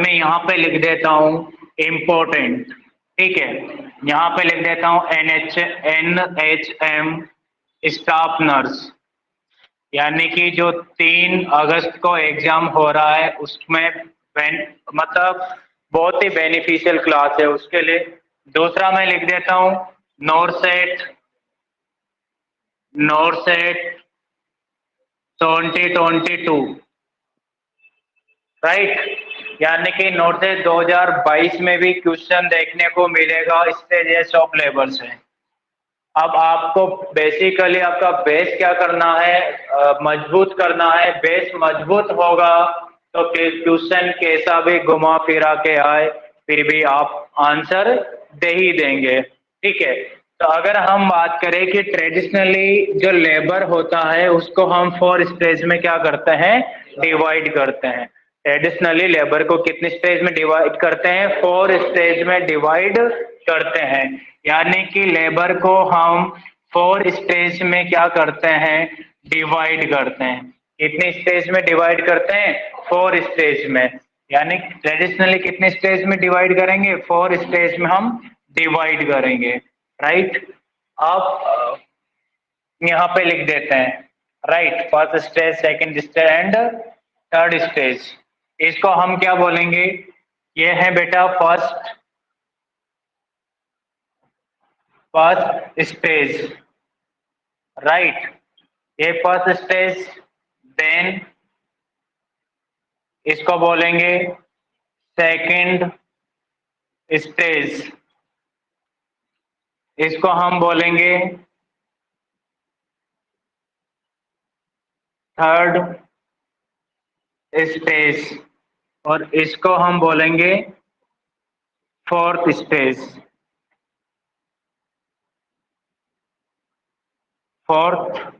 मैं यहाँ पे लिख देता हूँ इम्पोर्टेंट, ठीक है। यहाँ पे लिख देता हूँ NHM स्टाफ नर्स, यानी कि जो 3 अगस्त को एग्जाम हो रहा है उसमें मतलब बहुत ही बेनिफिशियल क्लास है उसके लिए। दूसरा मैं लिख देता हूँ नॉरसेट 2022, राइट। यानी कि नॉरसेट 2022 में भी क्वेश्चन देखने को मिलेगा स्टेजेस ऑफ लेबर से। अब आपको बेसिकली आपका बेस क्या करना है, मजबूत करना है। बेस मजबूत होगा तो क्वेश्चन कैसा भी घुमा फिरा के आए फिर भी आप आंसर दे ही देंगे, ठीक है। तो अगर हम बात करें कि ट्रेडिशनली जो लेबर होता है उसको हम 4 स्टेज में क्या करते हैं, डिवाइड करते हैं। ट्रेडिशनली लेबर को कितने स्टेज में डिवाइड करते हैं, 4 स्टेज में डिवाइड करते हैं। यानी कि लेबर को हम 4 स्टेज में क्या करते हैं, डिवाइड करते हैं। कितने स्टेज में डिवाइड करते हैं, 4 स्टेज में। यानी ट्रेडिशनली कितने स्टेज में डिवाइड करेंगे, 4 स्टेज में हम डिवाइड करेंगे, राइट। अब यहाँ पे लिख देते हैं, right, first stage, second stage and third stage. इसको हम क्या बोलेंगे, ये है बेटा फर्स्ट स्टेज, राइट, ये फर्स्ट स्टेज। देन इसको बोलेंगे सेकंड स्टेज, इसको हम बोलेंगे थर्ड स्टेज और इसको हम बोलेंगे फोर्थ स्टेज, फोर्थ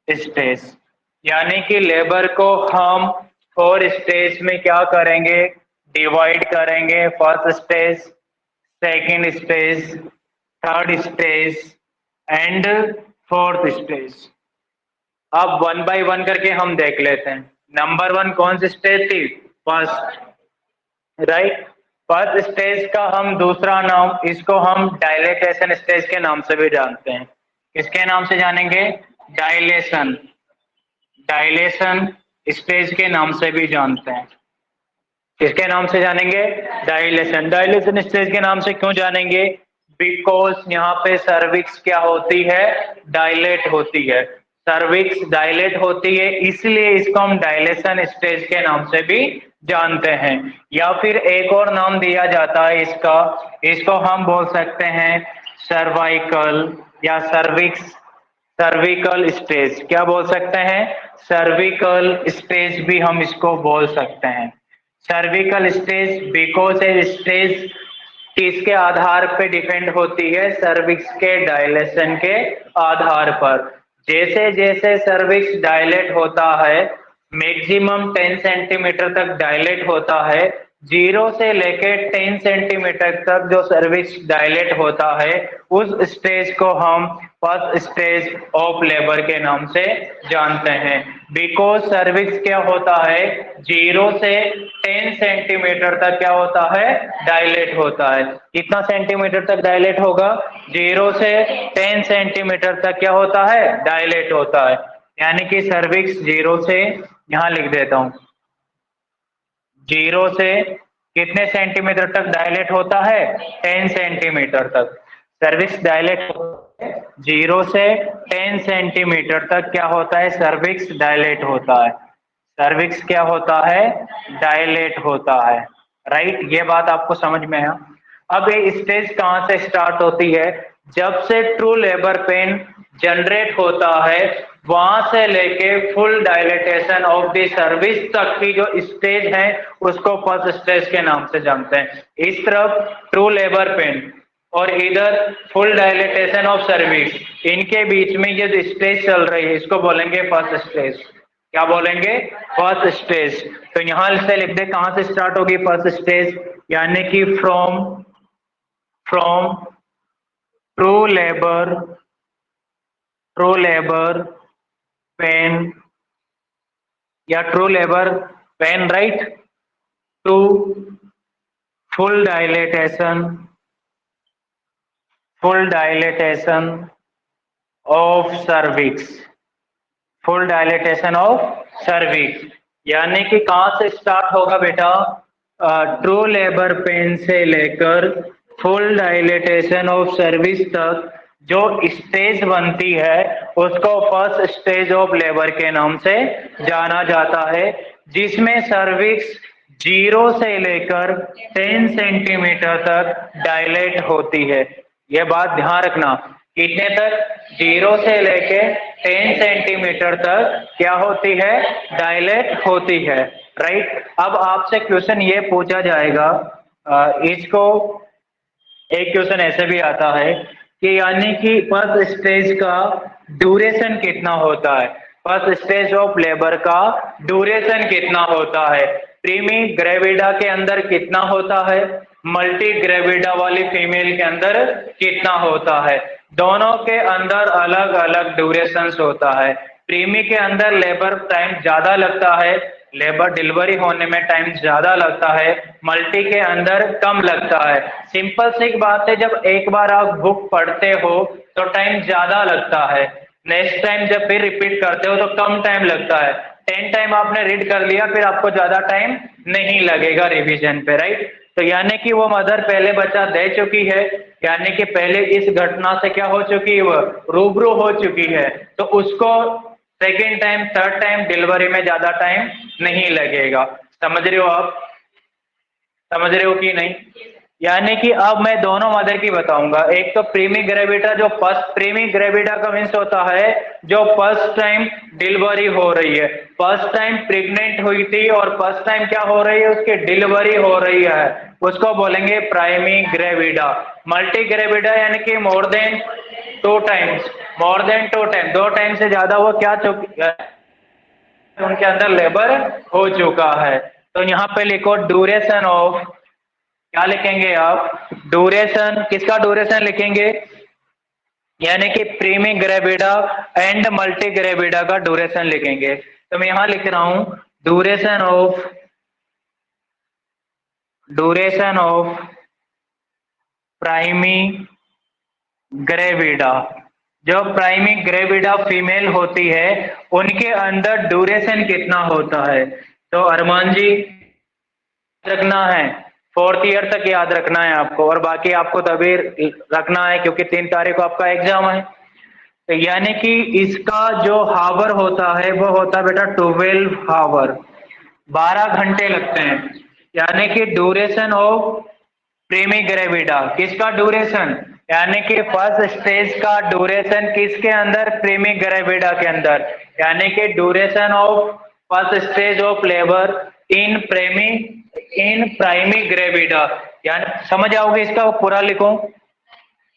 स्टेज। यानी कि लेबर को हम 4 स्टेज में क्या करेंगे, डिवाइड करेंगे। First stage, second stage, third stage and fourth stage. अब 1 बाय 1 करके हम देख लेते हैं। नंबर 1 कौन सी स्टेज थी, फर्स्ट, राइट। फर्स्ट स्टेज का हम दूसरा नाम, इसको हम डायलेटेशन स्टेज के नाम से भी जानते हैं। किसके नाम से जानेंगे, डायलेशन, डायलेशन स्टेज के नाम से भी जानते हैं। किसके नाम से जानेंगे, डायलेशन, डायलेशन स्टेज के नाम से क्यों जानेंगे, बिकॉज यहाँ पे सर्विक्स क्या होती है, डायलेट होती है। सर्विक्स डायलेट होती है इसलिए इसको हम डायलेशन स्टेज के नाम से भी जानते हैं। या फिर एक और नाम दिया जाता है इसका, इसको हम बोल सकते हैं सर्वाइकल या सर्विक्स, सर्विकल स्टेज। क्या बोल सकते हैं, सर्विकल स्टेज भी हम इसको बोल सकते हैं। Cervical stage because a stage किसके आधार पे डिपेंड होती है, सर्विक्स के डायलेशन के आधार पर। जैसे जैसे सर्विक्स डायलेट होता है, मैक्सिमम 10 सेंटीमीटर तक डायलेट होता है। 0 से लेके 10 सेंटीमीटर तक जो सर्विक्स डायलेट होता है उस स्टेज को हम फर्स्ट स्टेज ऑफ लेबर के नाम से जानते हैं। बिकॉज सर्विक्स क्या होता है, 0 से 10 सेंटीमीटर तक क्या होता है, डायलेट होता है। कितना सेंटीमीटर तक डायलेट होगा, 0 से 10 सेंटीमीटर तक क्या होता है, डायलेट होता है। यानी कि सर्विक्स 0 से, यहां लिख देता हूं, 0 से कितने सेंटीमीटर तक डायलेट होता है, 10 सेंटीमीटर तक। सर्विक्स डायलेट 0 से 10 सेंटीमीटर तक क्या होता है, सर्विक्स डायलेट होता है। सर्विक्स क्या होता है, डायलेट होता है, राइट। ये बात आपको समझ में है। अब ये स्टेज कहां से स्टार्ट होती है, जब से ट्रू लेबर पेन जनरेट होता है वहां से लेके full dilatation of the service तक की जो स्टेज है उसको फर्स्ट स्टेज के नाम से जानते हैं। इस तरफ ट्रू लेबर पेन और इधर फुल डायलेटेशन ऑफ सर्विस, इनके बीच में ये जो स्टेज चल रही है इसको बोलेंगे फर्स्ट स्टेज। क्या बोलेंगे, फर्स्ट स्टेज। तो यहां से लिख दे कहां से स्टार्ट होगी फर्स्ट स्टेज, यानी कि from true labour, true labour pain या true labour pain, right. To full dilatation of cervix, full dilatation of cervix. यानी कि कहां से स्टार्ट होगा बेटा, ट्रू लेबर पेन से लेकर फुल डायलेटेशन ऑफ सर्विक्स तक जो स्टेज बनती है उसको फर्स्ट स्टेज ऑफ लेबर के नाम से जाना जाता है, जिसमें सर्विक्स 0 से लेकर 10 सेंटीमीटर तक डायलेट होती है। यह बात ध्यान रखना, कितने तक, 0 से लेके 10 सेंटीमीटर तक क्या होती है, डायलेट होती है, राइट। अब आपसे क्वेश्चन ये पूछा जाएगा, इसको एक क्वेश्चन ऐसे भी आता है कि यानी कि फर्स्ट स्टेज का ड्यूरेशन कितना होता है, फर्स्ट स्टेज ऑफ लेबर का ड्यूरेशन कितना होता है, प्रीमी ग्रेविडा के अंदर कितना होता है, मल्टी ग्रेविडा वाली फीमेल के अंदर कितना होता है। दोनों के अंदर अलग अलग ड्यूरेशंस होता है। प्रीमी के अंदर लेबर टाइम ज्यादा लगता है, लेबर डिलीवरी होने में टाइम ज्यादा लगता है, मल्टी के अंदर कम लगता है। सिंपल सी बात है, जब एक बार आप बुक पढ़ते हो तो टाइम ज्यादा लगता है, नेक्स्ट टाइम जब फिर रिपीट करते हो तो कम टाइम लगता है। 10 टाइम आपने रीड कर लिया, फिर आपको ज्यादा टाइम नहीं लगेगा रिवीजन पे, राइट। तो यानी कि वो मदर पहले बच्चा दे चुकी है, यानी कि पहले इस घटना से क्या हो चुकी है, वो रूबरू हो चुकी है, तो उसको second time third time delivery में ज्यादा टाइम नहीं लगेगा। समझ रहे हो आप, समझ रहे हो कि नहीं। यानी कि अब मैं दोनों मदर की बताऊंगा। एक तो प्रीमी ग्रेविडा, जो फर्स्ट प्रीमी ग्रेविडा का मीन्स होता है जो फर्स्ट टाइम डिलीवरी हो रही है, फर्स्ट टाइम प्रेग्नेंट हुई थी और फर्स्ट टाइम क्या हो रही है, उसकी डिलीवरी हो रही है, उसको बोलेंगे प्राइमी ग्रेविडा। मल्टी ग्रेविडा यानी कि more than 2 times, more than 2 time, 2 time से ज्यादा वो क्या उनके अंदर लेबर हो चुका है। तो यहाँ पे लिखो ड्यूरेशन ऑफ, क्या लिखेंगे आप, ड्यूरेशन, किसका ड्यूरेशन लिखेंगे, यानी कि प्रीमी ग्रेविडा एंड मल्टी ग्रेविडा का ड्यूरेशन लिखेंगे। तो मैं यहां लिख रहा हूं ड्यूरेशन ऑफ प्राइमी ग्रेविडा। जो प्राइमी ग्रेविडा फीमेल होती है उनके अंदर ड्यूरेशन कितना होता है। तो अरमान जी रखना है, 4th ईयर तक याद रखना है आपको, और बाकी आपको तभी रखना है क्योंकि 3 तारीख को आपका एग्जाम है। तो यानी कि इसका जो हावर होता है वो होता है बेटा 12 हावर, 12 घंटे लगते हैं। यानी कि ड्यूरेशन ऑफ प्रीमी ग्रेविडा, किसका ड्यूरेशन, यानी कि फर्स्ट स्टेज का ड्यूरेशन किसके अंदर, प्रीमी ग्रेविडा के अंदर, यानी कि duration of first stage of labour in primi gravida. यानी समझ आओगे, इसका पूरा लिखो,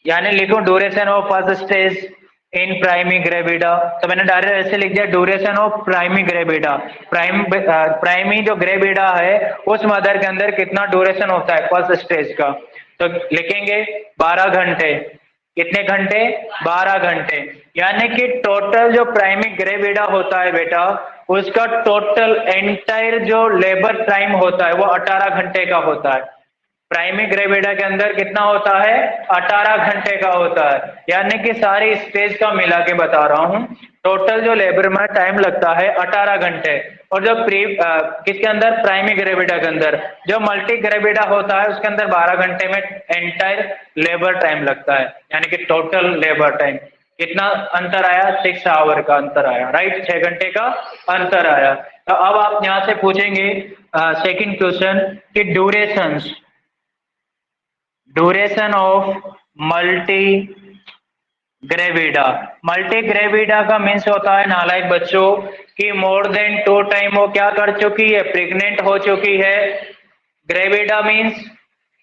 यानी लिखो duration of first stage in primi gravida. तो मैंने डायरेक्ट ऐसे लिख दिया duration of primi gravida. Primi जो ग्रेविडा है उस मदर के अंदर कितना ड्यूरेशन होता है फर्स्ट स्टेज का, तो लिखेंगे 12 घंटे। कितने घंटे, 12 घंटे। यानी कि टोटल जो प्राइमी ग्रेविडा होता है बेटा, उसका टोटल एंटायर जो लेबर टाइम होता है वो 18 घंटे का होता है। प्राइमी ग्रेविडा के अंदर कितना होता है, 18 घंटे का होता है। यानी कि सारी स्टेज का मिला के बता रहा हूं, टोटल जो लेबर में टाइम लगता है 18 घंटे। और जो किसके अंदर, प्राइमी ग्रेविडा के अंदर, जो मल्टी ग्रेविडा होता है उसके अंदर 12 घंटे में एंटायर लेबर टाइम लगता है। यानी कि टोटल लेबर टाइम कितना अंतर आया, 6 आवर का अंतर आया, राइट, 6 घंटे का अंतर आया। तो अब आप यहां से पूछेंगे सेकंड क्वेश्चन कि duration of multi gravida. Multi gravida का मीन्स होता है नालायक बच्चों कि मोर देन 2 टाइम वो क्या कर चुकी है, प्रेग्नेंट हो चुकी है। ग्रेविडा मीन्स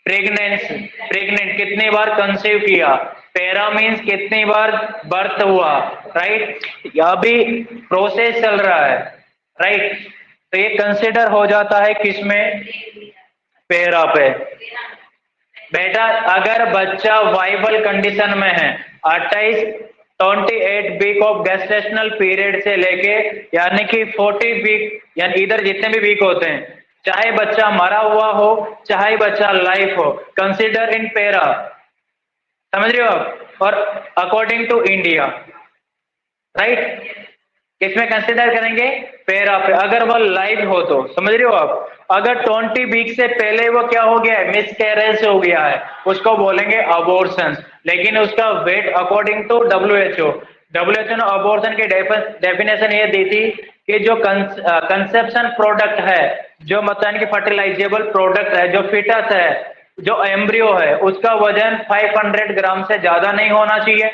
प्रेग्नेंट कितनी बार कंसीव किया, पैरा मीन्स कितनी बार बर्थ हुआ, राइट, अभी प्रोसेस चल रहा है, राइट। तो ये कंसिडर हो जाता है किसमें, पैरा पे। बेटा अगर बच्चा वाइबल कंडीशन में है, 28 वीक ऑफ गेस्टेशनल पीरियड से लेके यानी कि 40 वीक, यानी इधर जितने भी वीक होते हैं चाहे बच्चा मरा हुआ हो चाहे बच्चा लाइव हो, कंसिडर इन पैरा, समझ रहे हो आप, और अकॉर्डिंग टू इंडिया, राइट, किसमें कंसिडर करेंगे, पैरा पे, अगर वो लाइव हो तो, समझ रहे हो आप। अगर 20 वीक से पहले वो क्या हो गया है, मिस कैरेज हो गया है, उसको बोलेंगे अबॉर्शन, लेकिन उसका वेट अकॉर्डिंग टू डब्ल्यूएचओ ने अबॉर्शन की डेफिनेशन ये दी थी कि जो कंसेप्शन प्रोडक्ट है, जो मतलब कि फर्टिलाइजेबल प्रोडक्ट है, जो फिटस है, जो एम्ब्रियो है, उसका वजन 500 ग्राम से ज्यादा नहीं होना चाहिए,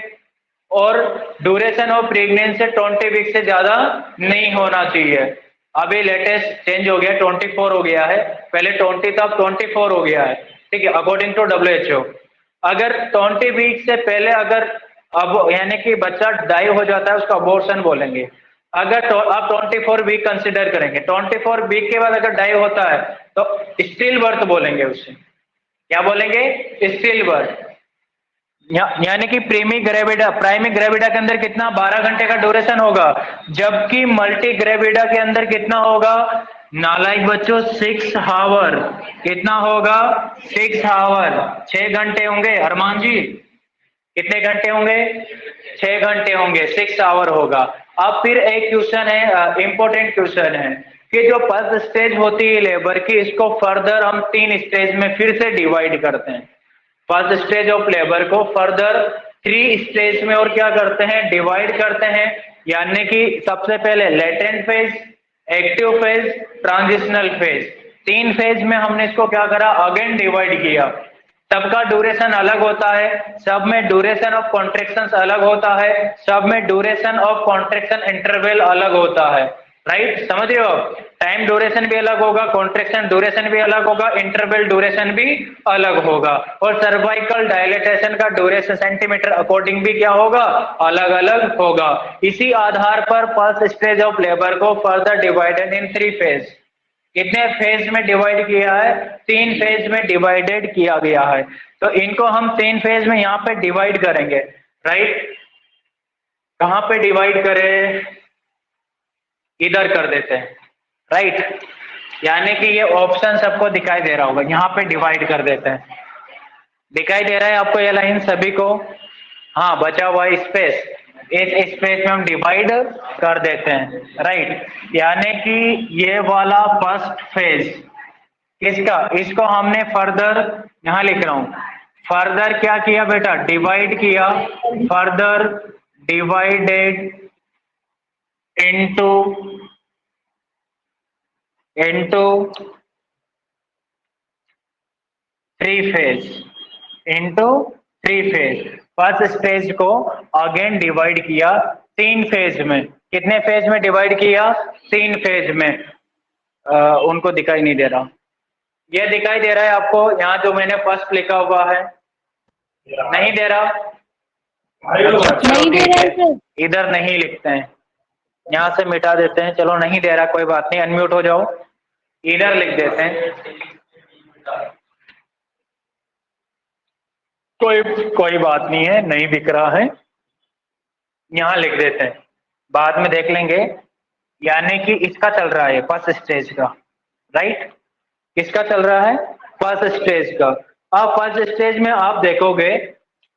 और ड्यूरेशन ऑफ प्रेगनेंसी 20 वीक से ज्यादा नहीं होना चाहिए। अभी लेटेस्ट चेंज हो गया, 24 हो गया है, पहले 20 था, अब 24 हो गया है, ठीक है, अकॉर्डिंग टू डब्ल्यूएचओ। अगर 20 वीक से पहले अगर अब यानी कि बच्चा डाई हो जाता है, उसको अबॉर्शन बोलेंगे। अगर तो आप 24 वीक कंसिडर करेंगे, 24 वीक के बाद अगर डाई होता है तो स्टिल बर्थ बोलेंगे उसे, क्या बोलेंगे, स्टिल बर्थ। यानी कि प्राइमिक ग्रेविडा के अंदर कितना 12 घंटे का ड्यूरेशन होगा, जबकि मल्टी ग्रेविडा के अंदर कितना होगा, नालायक बच्चों 6 हावर, कितना होगा, 6 हावर, 6 घंटे होंगे, अरमान जी कितने घंटे होंगे, 6 घंटे होंगे, 6 आवर होगा। अब फिर एक क्वेश्चन है, इंपॉर्टेंट क्वेश्चन है कि जो फर्स्ट स्टेज होती है लेबर की, इसको फर्दर हम 3 स्टेज में फिर से डिवाइड करते हैं। फर्स्ट स्टेज ऑफ लेबर को फर्दर 3 स्टेज में और क्या करते हैं, डिवाइड करते हैं। यानी कि सबसे पहले latent phase, active phase, transitional phase, 3 phase में हमने इसको क्या करा, अगेन डिवाइड किया। सबका ड्यूरेशन अलग होता है, सब में ड्यूरेशन ऑफ कॉन्ट्रेक्शन अलग होता है, सब में ड्यूरेशन ऑफ कॉन्ट्रेक्शन इंटरवल अलग होता है, राइट, समझ रहे हो आप। टाइम ड्यूरेशन भी अलग होगा, कॉन्ट्रेक्शन ड्यूरेशन भी अलग होगा, इंटरवल ड्यूरेशन भी अलग होगा, और सर्वाइकल डायलेटेशन का ड्यूरेशन सेंटीमीटर अकॉर्डिंग भी क्या होगा, अलग अलग होगा। इसी आधार पर फर्स्ट स्टेज ऑफ लेबर को फर्दर डिवाइडेड इन 3 फेज, कितने फेज में डिवाइड किया है, 3 फेज में डिवाइडेड किया गया है। तो इनको हम 3 फेज में यहाँ पे डिवाइड करेंगे, राइट, कहाँ पे डिवाइड करें, इधर कर देते हैं, राइट, यानी कि ये ऑप्शन सबको दिखाई दे रहा होगा, यहाँ पे डिवाइड कर देते हैं, दिखाई दे रहा है आपको ये लाइन सभी को, हाँ, बचा हुआ स्पेस, इस स्पेस में हम डिवाइड कर देते हैं, राइट, यानी कि ये वाला फर्स्ट फेज किसका, इसको हमने फर्दर यहां लिख रहा हूं, फर्दर क्या किया बेटा, डिवाइड किया, further divided into into 3 phase, into 3 phase. First stage को अगेन डिवाइड किया 3 फेज में, कितने फेज में डिवाइड किया, 3 फेज में। उनको दिखाई नहीं दे रहा, ये दिखाई दे रहा है आपको, यहाँ जो मैंने फर्स्ट लिखा हुआ है, नहीं दे रहा, नहीं दे रहा है, इधर नहीं लिखते हैं, यहाँ से मिटा देते हैं, चलो नहीं दे रहा कोई बात नहीं, अनम्यूट हो जाओ, इधर लिख देते हैं, कोई बात नहीं है, नहीं दिख रहा है, यहाँ लिख देते हैं, बाद में देख लेंगे। यानी कि इसका चल रहा है फर्स्ट स्टेज का, राइट, किसका चल रहा है, फर्स्ट स्टेज का। अब फर्स्ट स्टेज में आप देखोगे,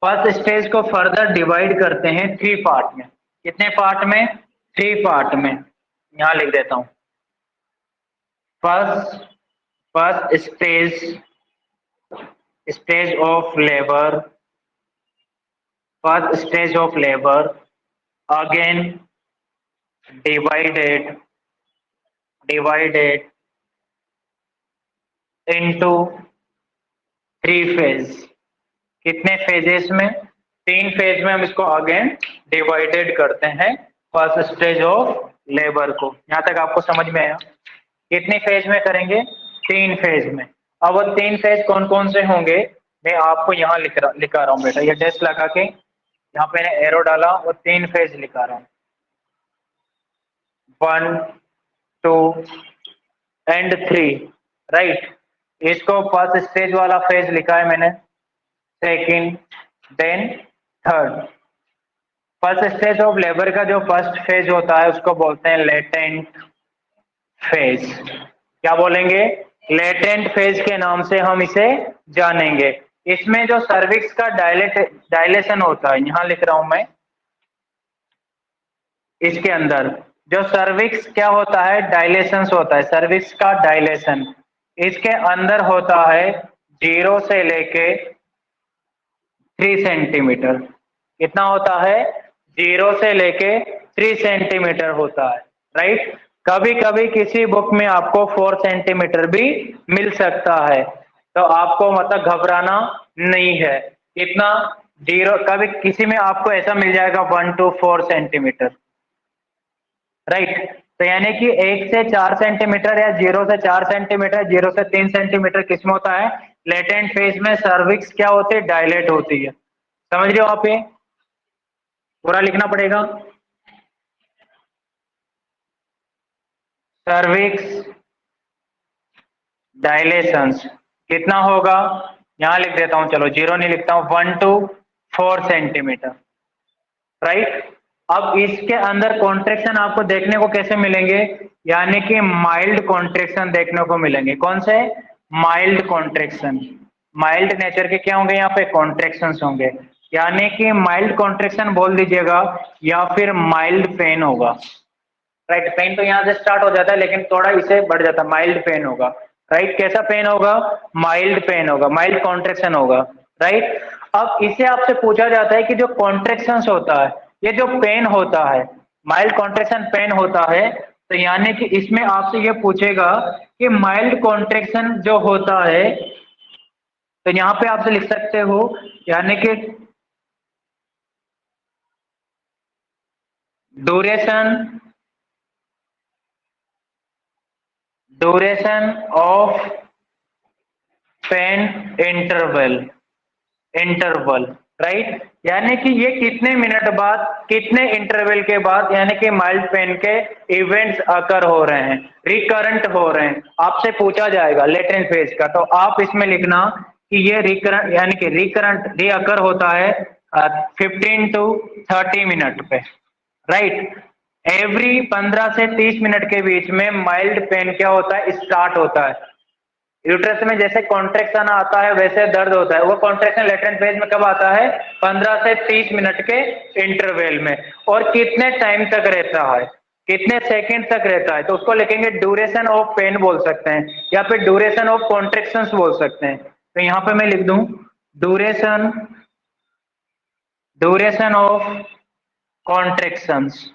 फर्स्ट स्टेज को फर्दर डिवाइड करते हैं 3 पार्ट में, कितने पार्ट में, 3 पार्ट में, यहां लिख देता हूं, first stage of labour, first stage of labour again divided into 3 phase, कितने फेजेस में, 3 फेज में हम इसको अगेन डिवाइडेड करते हैं फर्स्ट स्टेज ऑफ लेबर को। यहां तक आपको समझ में आया, कितने फेज में करेंगे, 3 फेज में। अब वो 3 फेज कौन कौन से होंगे, मैं आपको यहाँ लिखा रहा हूँ बेटा, ये डैश लगा के यहाँ पे एरो डाला और 3 फेज लिखा रहा हूँ, 1 2 एंड 3, राइट, इसको फर्स्ट स्टेज वाला फेज लिखा है मैंने, second, then third. First stage of labour का जो फर्स्ट फेज होता है उसको बोलते हैं लेटेंट फेज, क्या बोलेंगे, लेटेंट फेज के नाम से हम इसे जानेंगे। इसमें जो सर्विक्स का डायलेशन होता है, यहां लिख रहा हूं मैं, इसके अंदर जो सर्विक्स क्या होता है, डायलेशन होता है, सर्विक्स का डायलेशन इसके अंदर होता है 0 से लेके 3 सेंटीमीटर। कितना होता है, 0 से लेके 3 सेंटीमीटर होता है, राइट। कभी कभी किसी बुक में आपको 4 सेंटीमीटर भी मिल सकता है, तो आपको मतलब घबराना नहीं है। कितना, 0, कभी किसी में आपको ऐसा मिल जाएगा 1 to 4 सेंटीमीटर, राइट। तो यानी कि 1 से 4 सेंटीमीटर या 0 से 4 सेंटीमीटर, 0 से 3 सेंटीमीटर किसमें होता है, लेटेंट फेज में सर्विक्स क्या होती है, डायलेट होती है। समझ रहे हो आप, ये पूरा लिखना पड़ेगा। सर्विक्स डायलेशंस कितना होगा, यहां लिख देता हूं, चलो 0 नहीं लिखता हूं, 1 to 4 सेंटीमीटर, राइट। अब इसके अंदर कॉन्ट्रेक्शन आपको देखने को कैसे मिलेंगे, यानी कि माइल्ड कॉन्ट्रेक्शन देखने को मिलेंगे। कौन से, माइल्ड कॉन्ट्रेक्शन, माइल्ड नेचर के क्या होंगे, यहाँ पे कॉन्ट्रेक्शन होंगे, यानी कि माइल्ड कॉन्ट्रेक्शन बोल दीजिएगा या फिर माइल्ड पेन होगा, राइट। पेन तो यहाँ से स्टार्ट हो जाता है लेकिन थोड़ा इसे बढ़ जाता है, माइल्ड पेन होगा, राइट। कैसा पेन होगा, माइल्ड पेन होगा, माइल्ड कॉन्ट्रेक्शन होगा, राइट। अब इसे आपसे पूछा जाता है कि जो कॉन्ट्रेक्शन होता है, ये जो पेन होता है, माइल्ड कॉन्ट्रेक्शन पेन होता है, तो यानी कि इसमें आपसे ये पूछेगा कि माइल्ड कॉन्ट्रेक्शन जो होता है, तो यहाँ पे आपसे लिख सकते हो, यानी कि duration of pain interval, right. यानी कि ये कितने मिनट बाद, कितने इंटरवल के बाद, यानी कि माइल्ड पेन के इवेंट्स अकर हो रहे हैं, रिकरेंट हो रहे हैं, आपसे पूछा जाएगा लेटेंट फेज का। तो आप इसमें लिखना कि ये रिकरेंट यानी कि रिकरेंट रीअकर होता है 15 to 30 मिनट पे, राइट। एवरी 15 से 30 मिनट के बीच में माइल्ड पेन क्या होता है, स्टार्ट होता है। यूट्रस में जैसे कॉन्ट्रेक्शन आता है वैसे दर्द होता है, वो कॉन्ट्रेक्शन लेटेंट फेज में कब आता है, 15 से 30 मिनट के इंटरवल में। और कितने टाइम तक रहता है, कितने सेकंड तक रहता है, तो उसको लिखेंगे ड्यूरेशन ऑफ पेन बोल सकते हैं, या फिर ड्यूरेशन ऑफ कॉन्ट्रेक्शन बोल सकते हैं। तो यहां पे मैं लिख दूं ड्यूरेशन ऑफ कॉन्ट्रेक्शंस,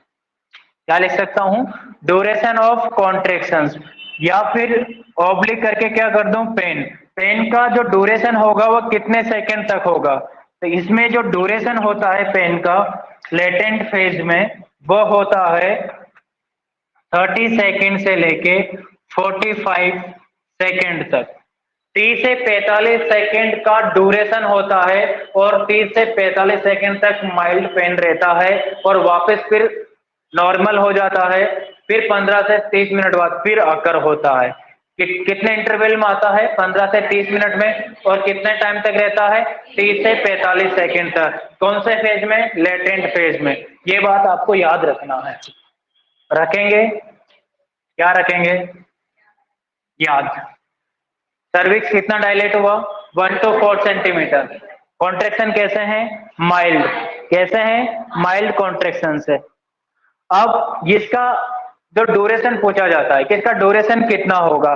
क्या लिख सकता हूं, ड्यूरेशन ऑफ कॉन्ट्रेक्शंस, या फिर ऑब्लिक करके क्या कर दूं, पेन, पेन का जो ड्यूरेशन होगा वो कितने सेकंड तक होगा। तो इसमें जो ड्यूरेशन होता है पेन का लेटेंट फेज में, वो होता है 30 सेकंड से लेके 45 सेकंड तक। 30 से 45 सेकंड का ड्यूरेशन होता है और 30 से 45 सेकंड तक माइल्ड पेन रहता है और वापस फिर नॉर्मल हो जाता है, फिर 15 से 30 मिनट बाद फिर अकर होता है। कितने इंटरवल में आता है, 15 से 30 मिनट में, और कितने टाइम तक रहता है, 30 से 45 सेकंड तक। कौन से फेज में, लेटेंट फेज में। ये बात आपको याद रखना है, रखेंगे, क्या रखेंगे, याद। सर्विक्स कितना डायलेट हुआ, 1 to 4 सेंटीमीटर। कॉन्ट्रेक्शन कैसे हैं, माइल्ड, कैसे हैं, माइल्ड कॉन्ट्रेक्शन से। अब इसका जो ड्यूरेशन पूछा जाता है कि इसका ड्यूरेशन कितना होगा,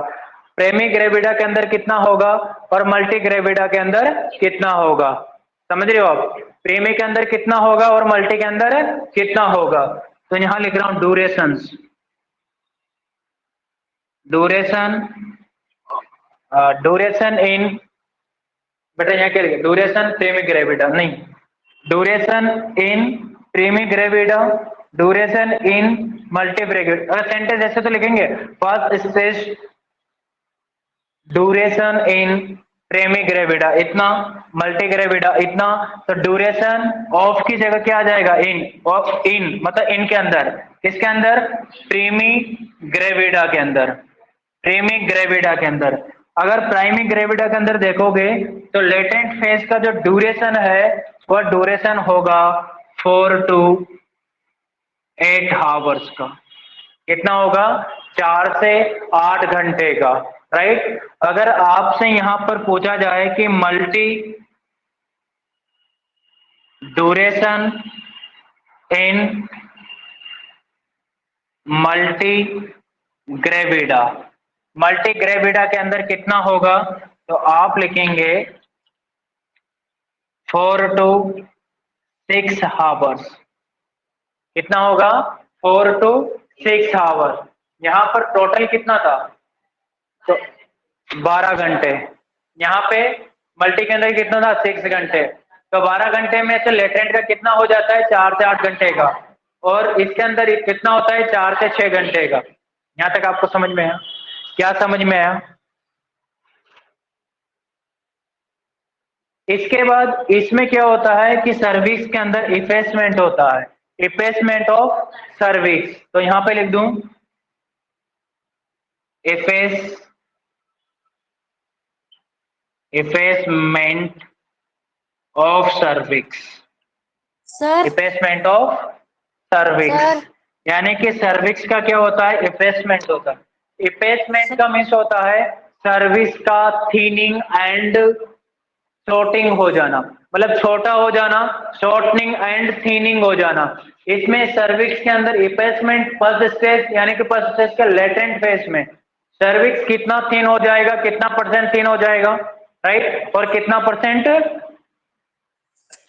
प्रेमी ग्रेविडा के अंदर कितना होगा और मल्टी ग्रेविडा के अंदर कितना होगा। समझ रहे हो आप, प्रेमी के अंदर कितना होगा और मल्टी के अंदर कितना होगा। तो यहां लिख रहा हूं ड्यूरेशन इन, बेटा यहाँ क्या लिखा, ड्यूरेशन प्रेमी ग्रेविडा नहीं, ड्यूरेशन इन प्रेमी gravida, duration in multi gravida. अगर सेंटेंस ऐसे तो लिखेंगे, फर्स्ट स्टेज ड्यूरेशन इन प्रेमी ग्रेविडा इतना, मल्टी ग्रेविडा इतना। तो ड्यूरेशन ऑफ की जगह क्या आ जाएगा, इन, ऑफ इन मतलब इन के अंदर, किसके अंदर, प्रेमी ग्रेविडा के अंदर, प्रेमी ग्रेविडा के अंदर। अगर प्राइमी ग्रेविडा के अंदर देखोगे तो लेटेंट फेज का जो ड्यूरेशन है वह ड्यूरेशन होगा 4 to 8 आवर्स का। कितना होगा, 4 से 8 घंटे का, राइट। अगर आपसे यहां पर पूछा जाए कि multi duration in multi gravida, multi gravida के अंदर कितना होगा, तो आप लिखेंगे 4 to 6 आवर्स। कितना होगा, 4 to 6 आवर्स। यहाँ पर टोटल कितना था, तो 12 घंटे। यहाँ पे मल्टी के अंदर कितना था, 6 घंटे। तो 12 घंटे में से लेटेंट का कितना हो जाता है, 4 से 8 घंटे का, और इसके अंदर कितना होता है, 4 से 6 घंटे का। यहाँ तक आपको समझ में आया, क्या समझ में आया। इसके बाद इसमें क्या होता है कि सर्विस के अंदर इफेसमेंट होता है, इफेसमेंट ऑफ सर्विस। तो यहां पे लिख दूं effacement of service, sir effacement of service, sir यानी कि सर्विस का क्या होता है, इफेसमेंट होता है। इफेसमेंट का मीन्स होता है सर्विस का थीनिंग एंड शॉर्टिंग हो जाना, मतलब छोटा हो जाना, शॉर्टनिंग एंड थीनिंग हो जाना। इसमें सर्विक्स के अंदर इफेसमेंट फर्स्ट स्टेज, यानी कि फर्स्ट स्टेज के लेटेंट फेज में सर्विक्स कितना थिन हो जाएगा, कितना परसेंट थिन हो जाएगा, राइट, और कितना परसेंट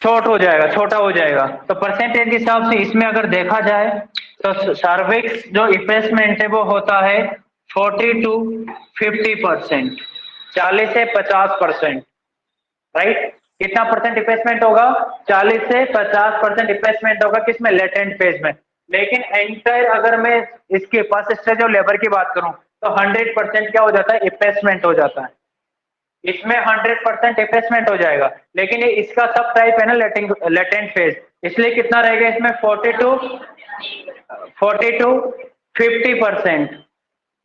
शॉर्ट हो जाएगा, छोटा हो जाएगा। तो परसेंटेज के हिसाब से इसमें अगर देखा जाए तो सर्विक्स जो इफेसमेंट है वो होता है 40 to 50%, 40 से 50%, राइट। कितना परसेंट इन्वेस्टमेंट होगा, 40 से 50% इन्वेस्टमेंट होगा किसमें, लेटेंट फेज में। लेकिन एंटायर अगर मैं इसके फर्स्ट स्टेज ऑफ लेबर की बात करूं तो 100% क्या हो जाता है, इन्वेस्टमेंट हो जाता है। इसमें 100% इन्वेस्टमेंट हो जाएगा, लेकिन ये इसका सब टाइप है ना, लेटेंट फेज, इसलिए कितना रहेगा इसमें 40 to 50%।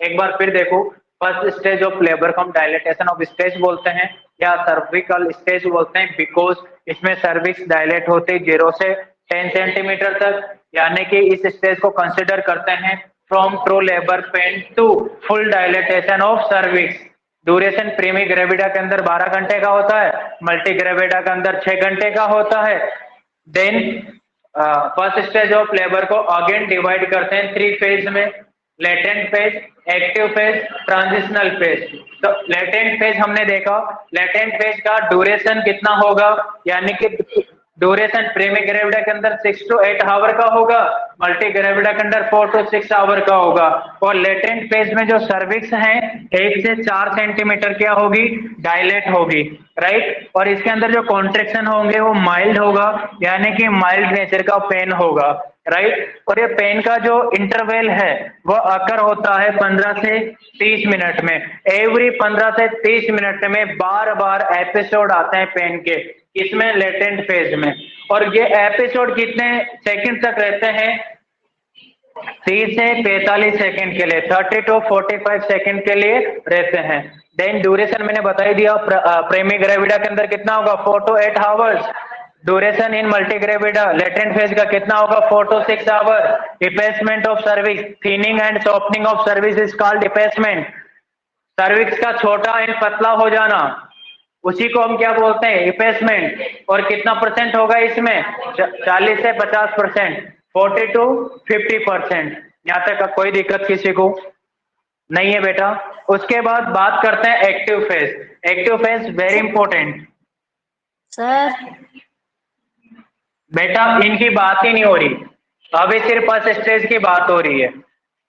एक बार फिर देखो, फर्स्ट स्टेज ऑफ लेबर को हम डायलेटेशन ऑफ स्टेज बोलते हैं या सर्विकल स्टेज बोलते हैं, बिकॉज इसमें सर्विक्स डायलेट होते 0 से 10 सेंटीमीटर तक, यानी कि इस स्टेज को कंसिडर करते हैं from true labour pain to full dilatation of cervix. Duration primigravida के अंदर 12 घंटे का होता है, मल्टी ग्रेविडा के अंदर 6 घंटे का होता है। Then first stage of labour को अगेन डिवाइड करते हैं 3 फेज में, latent phase, active phase, transitional phase. तो लेटेंट फेज हमने देखा, लेटेंट फेज का ड्यूरेशन कितना होगा, यानी कि ड्यूरेशन प्रीमी ग्रेविडा के अंदर 6 to 8 आवर का होगा, मल्टी ग्रेविडा के अंदर 4 to 6 आवर का होगा। और लेटेंट फेज में जो सर्विक्स है 1 से 4 सेंटीमीटर क्या होगी, डायलेट होगी, राइट। और इसके अंदर जो कॉन्ट्रेक्शन होंगे वो माइल्ड होगा, यानी कि माइल्ड नेचर का पेन होगा, राइट। और ये पेन का जो इंटरवल है वो अकर होता है 15 से 30 मिनट में। एवरी 15 से 30 मिनट में बार बार एपिसोड आते हैं पेन के, इसमें लेटेंट फेज में। और ये एपिसोड कितने सेकंड तक रहते हैं, 30 से 45 सेकंड के लिए, 30 to 45 सेकंड के लिए रहते हैं। देन ड्यूरेशन मैंने बता ही दिया, प्रीमी ग्रेविडा के अंदर कितना होगा, 4 to 8 hours. Duration in multigravida latent phase का कितना होगा, 4 to 6 hour. Effacement of cervix, thinning and softening of cervix is called effacement. Cervix का छोटा एंड पतला हो जाना, उसी को हम क्या बोलते हैं, इफेसमेंट। और कितना परसेंट होगा इसमें, 40 से 50%, 40 to 50%। यहाँ तक का कोई दिक्कत किसी को नहीं है बेटा। उसके बाद बात करते हैं active phase. Active phase very important sir. बेटा, इनकी बात ही नहीं हो रही, अभी सिर्फ फर्स्ट स्टेज की बात हो रही है,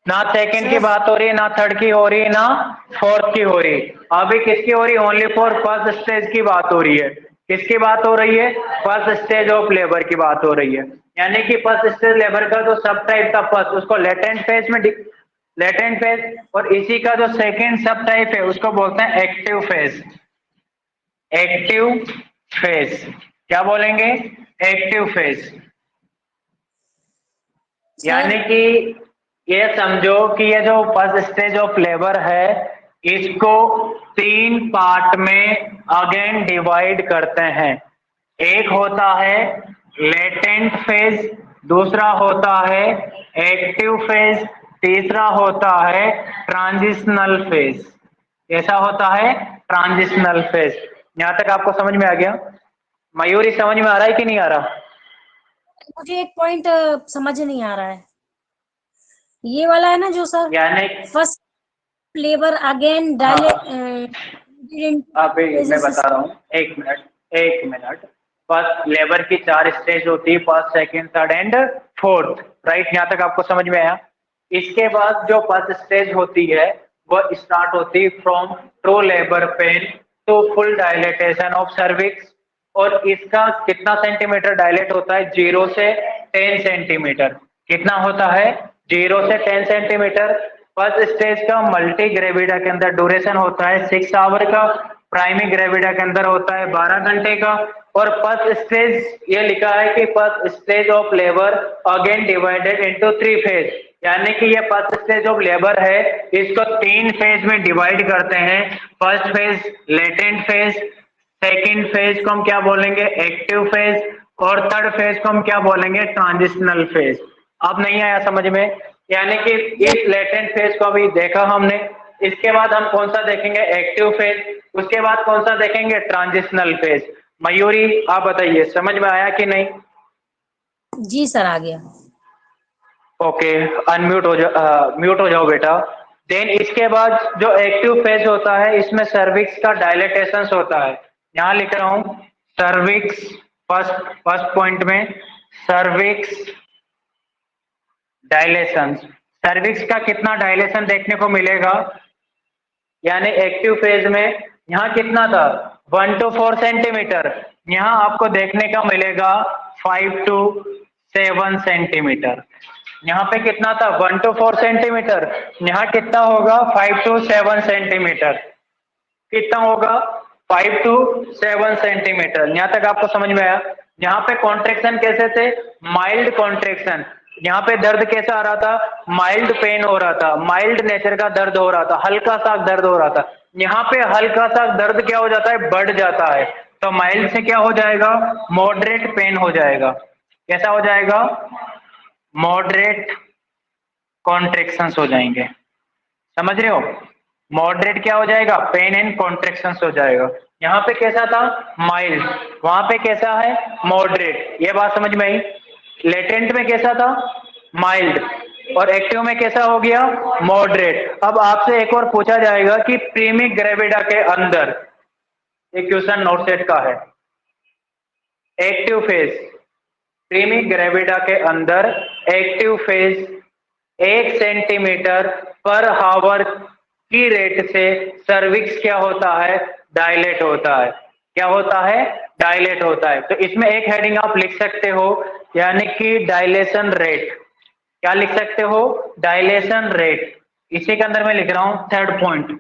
ना सेकंड की बात हो रही है, ना थर्ड की हो रही है, ना फोर्थ की हो रही है। अभी किसकी हो रही है, ओनली फॉर फर्स्ट स्टेज की बात हो रही है। किसकी बात हो रही है, फर्स्ट स्टेज ऑफ लेबर की बात हो रही है। यानी कि फर्स्ट स्टेज लेबर का जो सब टाइप था फर्स्ट, उसको लेटेंट फेज में, लेटेंट फेज, और इसी का जो सेकंड सब टाइप है उसको बोलते हैं एक्टिव फेज। एक्टिव फेज क्या बोलेंगे, एक्टिव फेज। यानी कि ये समझो कि ये जो फर्स्ट स्टेज ऑफ लेबर है इसको 3 पार्ट में अगेन डिवाइड करते हैं। एक होता है लेटेंट फेज, दूसरा होता है एक्टिव फेज, तीसरा होता है ट्रांजिशनल फेज। कैसा होता है? Transitional phase. यहां तक आपको समझ में आ गया? मयूरी समझ में आ रहा है कि नहीं आ रहा? मुझे एक पॉइंट समझ नहीं आ रहा है, ये वाला है ना जो सर, यानी फर्स्ट लेबर अगेन अभी मैं बता रहा हूँ, एक मिनट। फर्स्ट लेबर की 4 स्टेज होती है, first, second, third and fourth, right? यहाँ तक आपको समझ में आया? इसके बाद जो फर्स्ट स्टेज होती है वो स्टार्ट होती है from true labour pain to full dilatation of cervix. और इसका कितना सेंटीमीटर डायलेट होता है? 0 से 10 सेंटीमीटर। कितना होता है? 0 से 10 सेंटीमीटर। फर्स्ट स्टेज का मल्टी ग्रेविडा के अंदर ड्यूरेशन होता है 6 आवर का, प्राइमरी ग्रेविडा के अंदर होता है 12 घंटे का। और फर्स्ट स्टेज ये लिखा है कि first stage of labour again divided into 3 phase, यानी कि ये फर्स्ट स्टेज ऑफ लेबर है, इसको 3 फेज में डिवाइड करते हैं। First phase latent phase, second phase को हम क्या बोलेंगे? एक्टिव फेज, और थर्ड फेज को हम क्या बोलेंगे? Transitional phase. अब नहीं आया समझ में? यानी कि इस लेटेंट फेज को अभी देखा हमने, इसके बाद हम कौन सा देखेंगे? Active phase. उसके बाद कौन सा देखेंगे? Transitional phase. मयूरी आप बताइए, समझ में आया कि नहीं? जी सर, आ गया। ओके, अनम्यूट हो जाओ, म्यूट हो जाओ बेटा। देन इसके बाद जो एक्टिव फेज होता है इसमें सर्विक्स का डायलेटेशन होता है। यहां लिख रहा हूं सर्विक्स, फर्स्ट पॉइंट में सर्विक्स डायलेशन। सर्विक्स का कितना डायलेशन देखने को मिलेगा? यानी एक्टिव फेज में यहाँ कितना था? 1 to 4 सेंटीमीटर। यहाँ आपको देखने का मिलेगा 5 to 7 सेंटीमीटर। यहाँ पे कितना था? 1 to 4 सेंटीमीटर। यहाँ कितना होगा? 5 to 7 सेंटीमीटर। कितना होगा? 5 to 7 सेंटीमीटर। यहाँ तक आपको समझ में आया? यहाँ पे कॉन्ट्रेक्शन कैसे थे? Mild contraction. यहाँ पे दर्द कैसा आ रहा था? माइल्ड पेन हो रहा था, माइल्ड नेचर का दर्द हो रहा था, हल्का सा दर्द हो रहा था। यहाँ पे हल्का सा दर्द क्या हो जाता है? बढ़ जाता है। तो माइल्ड से क्या हो जाएगा? मॉडरेट पेन हो जाएगा। कैसा हो जाएगा? मॉडरेट कॉन्ट्रेक्शंस हो जाएंगे। समझ रहे हो? मॉडरेट क्या हो जाएगा? पेन एंड कॉन्ट्रेक्शंस हो जाएगा। यहाँ पे कैसा था? माइल्ड। वहां पे कैसा है? मॉडरेट। ये बात समझ में आई? लेटेंट में कैसा था? माइल्ड। और एक्टिव में कैसा हो गया? मॉडरेट। अब आपसे एक और पूछा जाएगा कि प्रीमी ग्रेविडा के अंदर, एक क्वेश्चन नोट सेट का है, एक्टिव फेज, प्रीमी ग्रेविडा के अंदर एक्टिव फेज 1 सेंटीमीटर पर हावर की रेट से सर्विक्स क्या होता है? डायलेट होता है। क्या होता है? डायलेट होता है। तो इसमें एक हेडिंग आप लिख सकते हो, यानी कि डायलेशन रेट। क्या लिख सकते हो? Dilation rate. इसी के अंदर मैं लिख रहा हूं third point,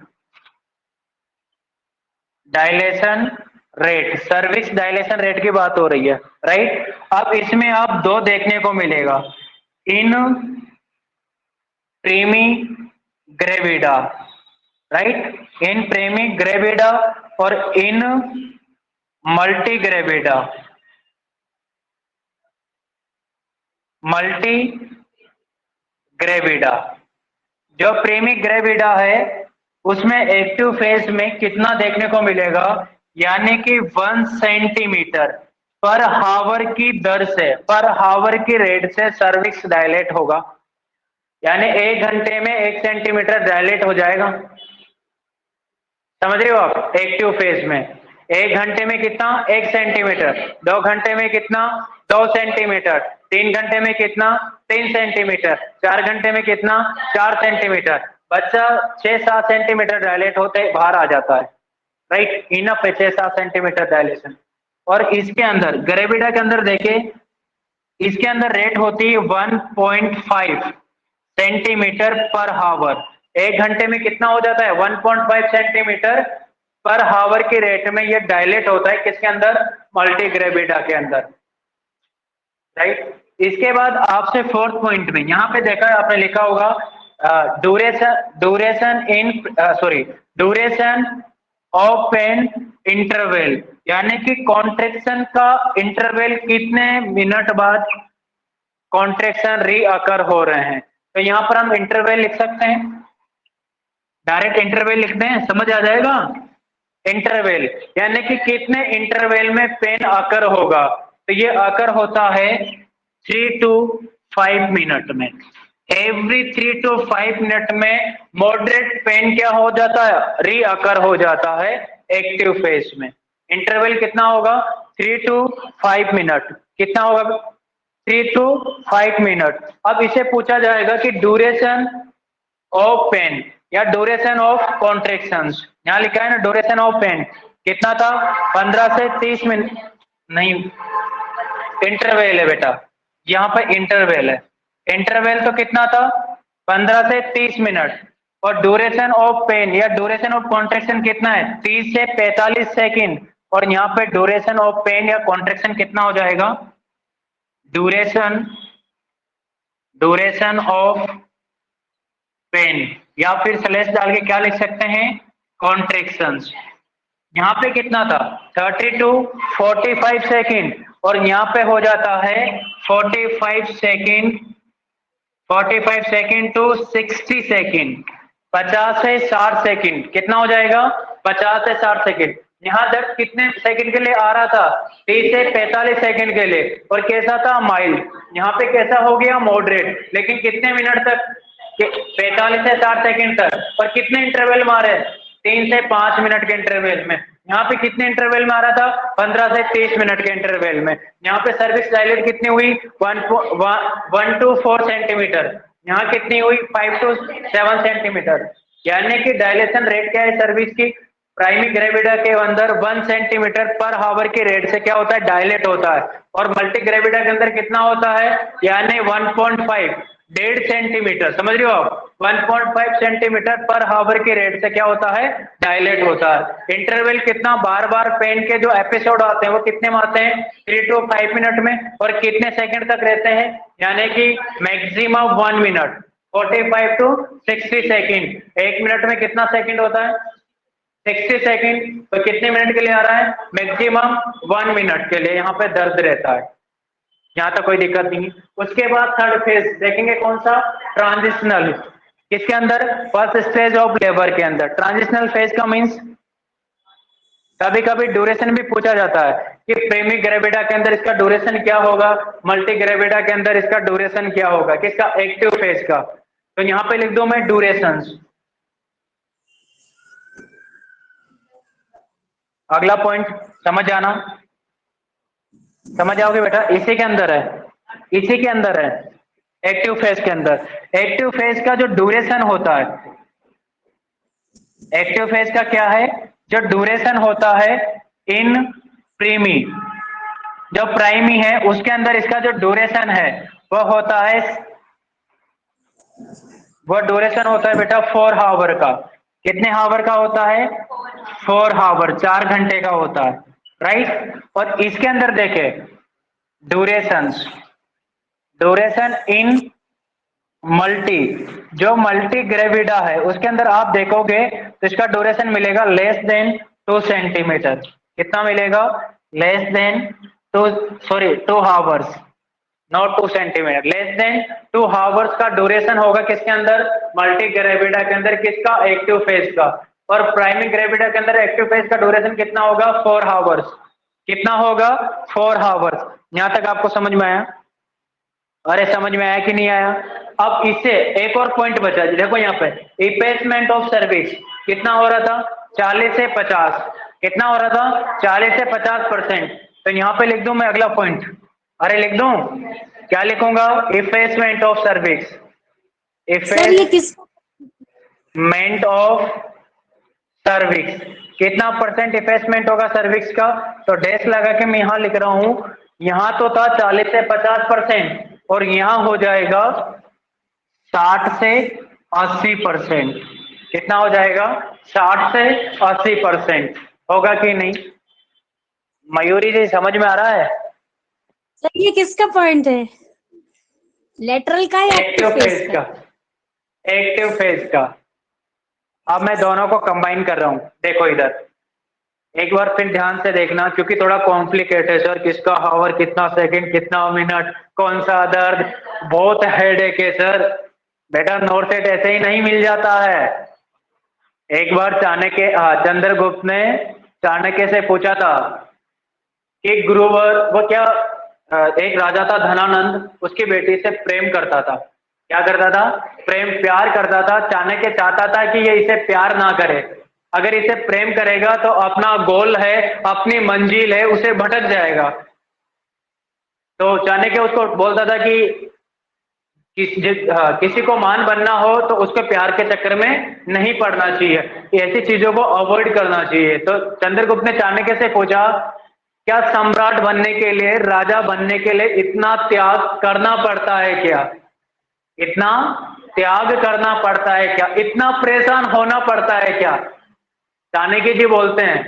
dilation rate. Cervix dilation rate की बात हो रही है, राइट? अब इसमें आप दो देखने को मिलेगा, इन प्रीमी ग्रेविडा, राइट? इन प्रीमी ग्रेविडा और इन मल्टी ग्रेविडा। मल्टी ग्रेविडा, जो प्रीमी ग्रेविडा है उसमें एक्टिव फेज में कितना देखने को मिलेगा? यानी कि 1 सेंटीमीटर पर हावर की दर से, पर हावर की रेट से सर्विक्स डायलेट होगा। यानी 1 घंटे में 1 सेंटीमीटर डायलेट हो जाएगा। समझ रहे हो आप? एक्टिव फेज में 1 घंटे में कितना? 1 सेंटीमीटर। 2 घंटे में कितना? 2 सेंटीमीटर। 3 घंटे में कितना? 3 सेंटीमीटर। 4 घंटे में कितना? 4 सेंटीमीटर। बच्चा 6-7 सेंटीमीटर डायलेट होते बाहर आ जाता है, राइट? इनफ है 6-7 सेंटीमीटर डायलेशन। और इसके अंदर ग्रेविडा के अंदर देखिए, इसके अंदर रेट होती है 1.5 सेंटीमीटर पर हावर। 1 घंटे में कितना हो जाता है? 1.5 सेंटीमीटर पर हावर की रेट में ये डायलेट होता है। किसके अंदर? मल्टी ग्रेविडा के अंदर, राइट? इसके बाद आपसे फोर्थ पॉइंट में यहाँ पे देखा, आपने लिखा होगा ड्यूरेशन ऑफ एन इंटरवल, यानी कि कॉन्ट्रेक्शन का इंटरवल कितने मिनट बाद कॉन्ट्रेक्शन री अकर हो रहे हैं। तो यहाँ पर हम इंटरवल लिख सकते हैं, डायरेक्ट इंटरवल लिखते हैं, समझ आ जाएगा। इंटरवल यानी कि कितने इंटरवल में पेन अकर होगा, तो ये अकर होता है 3 to 5 मिनट में। एवरी 3 to 5 मिनट में मॉडरेट पेन क्या हो जाता है, री अकर हो जाता है एक्टिव फेज में। इंटरवल कितना होगा, 3 to 5 मिनट, कितना होगा 3 to 5 मिनट। अब इसे पूछा जाएगा कि ड्यूरेशन ऑफ पेन या ड्यूरेशन ऑफ कॉन्ट्रेक्शंस, यहाँ लिखा है ना ड्यूरेशन ऑफ पेन कितना था, 15 से 30 मिनट, नहीं इंटरवल है बेटा, यहाँ पे इंटरवल है, इंटरवल तो कितना था 15 से 30 मिनट, और ड्यूरेशन ऑफ पेन या ड्यूरेशन ऑफ कॉन्ट्रेक्शन कितना है 30 से 45 सेकंड, और यहाँ पे ड्यूरेशन ऑफ पेन या कॉन्ट्रेक्शन कितना हो जाएगा, ड्यूरेशन ऑफ पेन, या फिर स्लैश डाल के क्या लिख सकते हैं, कॉन्ट्रेक्शंस। यहाँ पे कितना था 30 to 45 सेकेंड, और यहाँ पे हो जाता है 45 सेकेंड टू 60 सेकेंड, 50 से 60 सेकेंड, कितना हो जाएगा 50 से 60 सेकेंड। यहाँ दर्द कितने सेकंड के लिए आ रहा था, 30 से 45 सेकंड के लिए, और कैसा था माइल्ड, यहाँ पे कैसा हो गया मॉडरेट, लेकिन कितने मिनट तक, 45 से 60 सेकंड तक, और कितने इंटरवल में आ रहे, 3 से 5 मिनट के इंटरवल में। यहाँ पे कितने इंटरवल में आ रहा था, 15 से 30 मिनट के इंटरवल में। यहाँ पे सर्विस डायलेट कितनी हुई 1 to 4 सेंटीमीटर, यहाँ कितनी हुई 5 to 7 सेंटीमीटर, यानी कि डायलेशन रेट क्या है सर्विस की, प्राइमरी ग्रेविडा के अंदर 1 सेंटीमीटर पर हावर के रेट से क्या होता है, डायलेट होता है, और मल्टी ग्रेविडा के अंदर कितना होता है, यानी 1.5 1.5 सेंटीमीटर, समझ रहे हो आप, 1.5 सेंटीमीटर पर हावर के रेट से क्या होता है, डायलेट होता है। इंटरवल कितना, बार बार पेन के जो एपिसोड आते हैं वो कितने में आते हैं, 3 to 5 मिनट में, और कितने सेकंड तक रहते हैं, यानी कि maximum 1 minute, 45 to 60 second, 1 minute में कितना सेकंड होता है 60 सेकंड, तो कितने मिनट के लिए आ रहा है, मैक्सिमम 1 मिनट के लिए यहाँ पे दर्द रहता है, यहाँ तक कोई दिक्कत नहीं। उसके बाद थर्ड फेज देखेंगे कौन सा, ट्रांजिशनल, किसके अंदर, फर्स्ट स्टेज ऑफ लेबर के अंदर। ट्रांजिशनल फेज का मींस, कभी कभी ड्यूरेशन भी पूछा जाता है कि प्राइमरी ग्रेविडा के अंदर इसका ड्यूरेशन क्या होगा, मल्टी ग्रेविडा के अंदर इसका ड्यूरेशन क्या होगा, किसका, एक्टिव फेज का। तो यहाँ पे लिख दो मैं ड्यूरेशन। अगला पॉइंट समझ आना, समझ आओगे बेटा, इसी के अंदर है, इसी के अंदर है, एक्टिव फेज के अंदर। एक्टिव फेज का जो ड्यूरेशन होता है, एक्टिव फेज का क्या है, जो ड्यूरेशन होता है इन प्रीमी, जो प्राइमी है उसके अंदर इसका जो ड्यूरेशन है वो होता है, वो ड्यूरेशन होता है बेटा 4 हावर का। कितने हावर का होता है, 4 हावर, 4 घंटे का होता है, राइट। और इसके अंदर देखे ड्यूरेशन इन मल्टी, जो मल्टी ग्रेविडा है उसके अंदर आप देखोगे तो इसका ड्यूरेशन मिलेगा लेस देन 2 सेंटीमीटर। कितना मिलेगा, less than 2 hours, not 2 centimetre, less than 2 hours का ड्यूरेशन होगा किसके अंदर, मल्टी ग्रेविडा के अंदर, किसका, एक्टिव फेज का। और प्राइमरी ग्रेविडा के अंदर एक्टिव फेज का ड्यूरेशन कितना होगा, 4 हावर्स। कितना होगा, 4 हावर्स। यहां तक आपको समझ में आया, अरे समझ में आया कि नहीं आया। अब इससे एक और पॉइंट बचा, देखो यहाँ पे इफेक्टमेंट ऑफ सर्विस कितना हो रहा था, 40 से 50, कितना हो रहा था 40 से 50%। तो यहाँ पे लिख दूं मैं अगला पॉइंट, अरे लिख दूं, क्या लिखूंगा, इफेक्टमेंट ऑफ सर्विस, इफेक्टमेंट ऑफ सर्विस, कितना परसेंट इफेक्टमेंट होगा सर्विस का, तो डैश लगा के मैं यहाँ लिख रहा हूं, यहाँ तो था 40 से 50% और यहाँ हो जाएगा 60 से 80%। कितना हो जाएगा, 60 से 80% होगा कि नहीं। मयूरी जी समझ में आ रहा है, सर ये किसका पॉइंट है, लेटरल का या एक्टिव फेज का, एक्टिव फेज का। अब मैं दोनों को कंबाइन कर रहा हूं, देखो इधर एक बार फिर ध्यान से देखना, क्योंकि थोड़ा कॉम्प्लिकेटेड है सर, किसका हावर, कितना सेकंड, कितना मिनट, कौन सा दर्द, बहुत हेडेक है सर। बेटा नोट सेट ऐसे ही नहीं मिल जाता है। एक बार चंद्रगुप्त ने चाणक्य से पूछा था कि गुरुवर, वो क्या एक राजा था धनानंद, उसकी बेटी से प्रेम करता था। क्या करता था? प्यार करता था। चाणक्य चाहता था कि ये इसे प्यार ना करे, अगर इसे प्रेम करेगा तो अपना गोल है, अपनी मंजिल है, उसे भटक जाएगा। तो चाणक्य उसको बोलता था कि किसी को मान बनना हो तो उसको प्यार के चक्कर में नहीं पड़ना चाहिए, ऐसी चीजों को अवॉइड करना चाहिए। तो चंद्रगुप्त ने चाणक्य से पूछा, क्या सम्राट बनने के लिए, राजा बनने के लिए इतना त्याग करना पड़ता है क्या? इतना त्याग करना पड़ता है क्या? इतना परेशान होना पड़ता है क्या? चाणक्य जी बोलते हैं,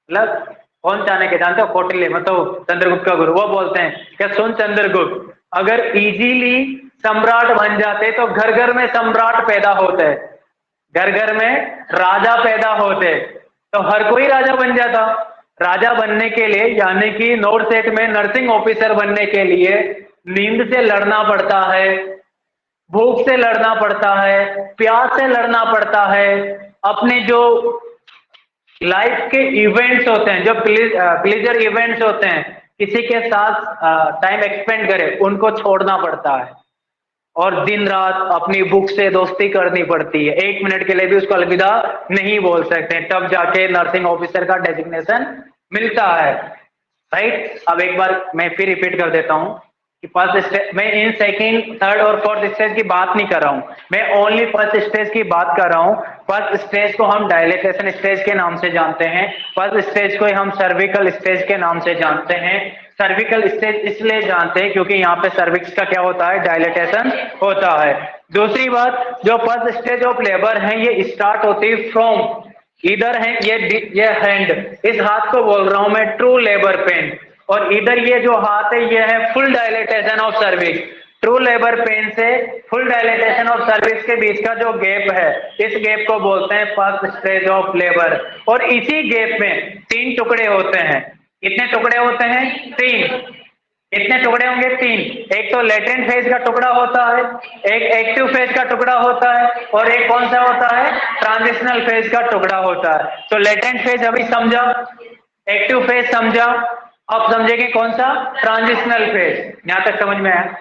मतलब कौन चाणक्य जानते हो? कौटिल्य, मतलब चंद्रगुप्त का गुरु। वो बोलते हैं, क्या सुन चंद्रगुप्त, अगर इजीली सम्राट बन जाते तो घर घर में सम्राट पैदा होते, घर घर में राजा पैदा होते, तो हर कोई राजा बन जाता। राजा बनने के लिए, यानी कि नोट सेट में नर्सिंग ऑफिसर बनने के लिए नींद से लड़ना पड़ता है, भूख से लड़ना पड़ता है, प्यास से लड़ना पड़ता है, अपने जो लाइफ के इवेंट्स होते हैं, जो प्लीजर इवेंट्स होते हैं, किसी के साथ टाइम एक्सपेंड करे, उनको छोड़ना पड़ता है, और दिन रात अपनी बुक से दोस्ती करनी पड़ती है। 1 मिनट के लिए भी उसको अलविदा नहीं बोल सकते, तब जाके नर्सिंग ऑफिसर का डेजिग्नेशन मिलता है। राइट? अब एक बार मैं फिर रिपीट कर देता हूं कि फर्स्ट स्टेज, मैं इन सेकंड, थर्ड और फोर्थ स्टेज की बात नहीं कर रहा हूं, मैं ओनली फर्स्ट स्टेज की बात कर रहा हूं। फर्स्ट स्टेज को हम डायलेटेशन स्टेज के नाम से जानते हैं, फर्स्ट स्टेज को हम सर्विकल स्टेज के नाम से जानते हैं। सर्विकल स्टेज इसलिए जानते हैं क्योंकि यहाँ पे सर्विक्स का क्या होता है? डायलेटेशन होता है। दूसरी बात, जो फर्स्ट स्टेज ऑफ लेबर है, ये स्टार्ट होती है फ्रॉम, इधर है ये हैंड, इस हाथ को बोल रहा हूं मैं ट्रू लेबर पेन, और इधर ये जो हाथ है ये है full dilatation of cervix. True labour pen से फुल डायलेटेशन ऑफ सर्विक्स के बीच का जो गैप है, इस गैप को बोलते हैं फर्स्ट स्टेज ऑफ लेबर। और इसी गैप में 3 टुकड़े होते हैं। कितने टुकड़े होते हैं? 3। कितने टुकड़े होंगे? 3। एक तो लेटेंट फेज का टुकड़ा होता है, एक एक्टिव फेज का टुकड़ा होता है, और एक कौन सा होता है? ट्रांजिशनल फेज का टुकड़ा होता है। तो लेटेंट फेज अभी समझा, एक्टिव फेज समझा, अब समझेंगे कौन सा? Transitional phase. यहां तक समझ में आया?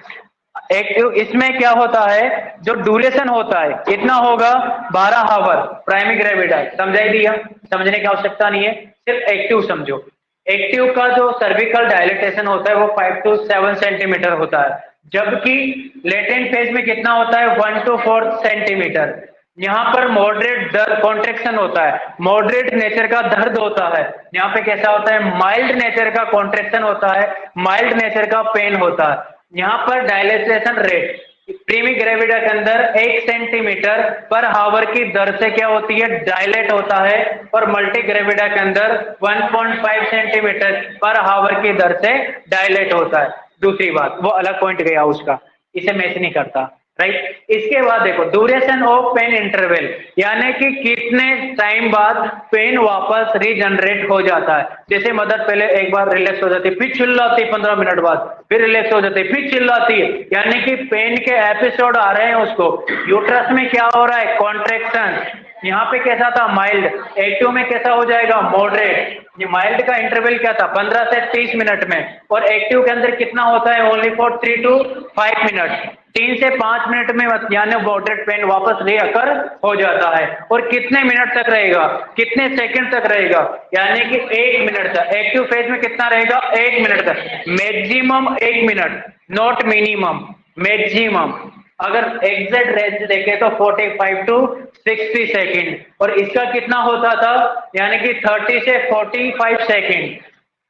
एक्टिव, इसमें क्या होता है, जो ड्यूरेशन होता है कितना होगा? 12 आवर, प्राइमरी ग्रेविडाई। समझाई दिया, समझने की आवश्यकता नहीं है, सिर्फ एक्टिव समझो। एक्टिव का जो सर्विकल डायलेटेशन होता है वो 5 to 7 सेंटीमीटर होता है, जबकि लेटेंट फेज में कितना होता है? 1 to 4 सेंटीमीटर। यहाँ पर मॉडरेट दर्द कॉन्ट्रेक्शन होता है, मॉडरेट नेचर का दर्द होता है। यहाँ पे कैसा होता है? माइल्ड नेचर का कॉन्ट्रेक्शन होता है, माइल्ड नेचर का पेन होता है। यहाँ पर डायलेटेशन रेट प्रीमी ग्रेविडा के अंदर 1 सेंटीमीटर पर हावर की दर से क्या होती है? डायलेट होता है, और मल्टी ग्रेविडा के अंदर 1.5 सेंटीमीटर पर हावर की दर से डायलेट होता है। दूसरी बात, वो अलग पॉइंट गया उसका, इसे मैच नहीं करता। राइट? इसके बाद देखो ड्यूरेशन ऑफ पेन इंटरवल, यानी कि कितने टाइम बाद पेन वापस रीजनरेट हो जाता है। जैसे मदर पहले एक बार रिलैक्स हो जाती है, फिर चिल्लाती 15 मिनट बाद, फिर रिलैक्स हो जाती है, फिर चिल्लाती है, यानी कि पेन के एपिसोड आ रहे हैं उसको। यूट्रस में क्या हो रहा है? कॉन्ट्रेक्शन। यहाँ पे कैसा था? माइल्ड। एक्टिव में कैसा हो जाएगा? मॉडरेट। ये माइल्ड का इंटरवल क्या था? 15 से 30 मिनट में, और एक्टिव के अंदर कितना होता है? Only for 3 to 5 minute. 3 से 5 मिनट में यानी मॉडरेट पेन वापस रीअकर हो जाता है। और कितने मिनट तक रहेगा? कितने सेकंड तक रहेगा? यानी कि 1 मिनट तक। एक्टिव फेज में कितना रहेगा? 1 मिनट तक, maximum 1 minute, not minimum, maximum. अगर एग्जैक्ट रेंज देखे तो 45 to 60 सेकेंड, और इसका कितना होता था? यानी कि 30 से 45 सेकेंड।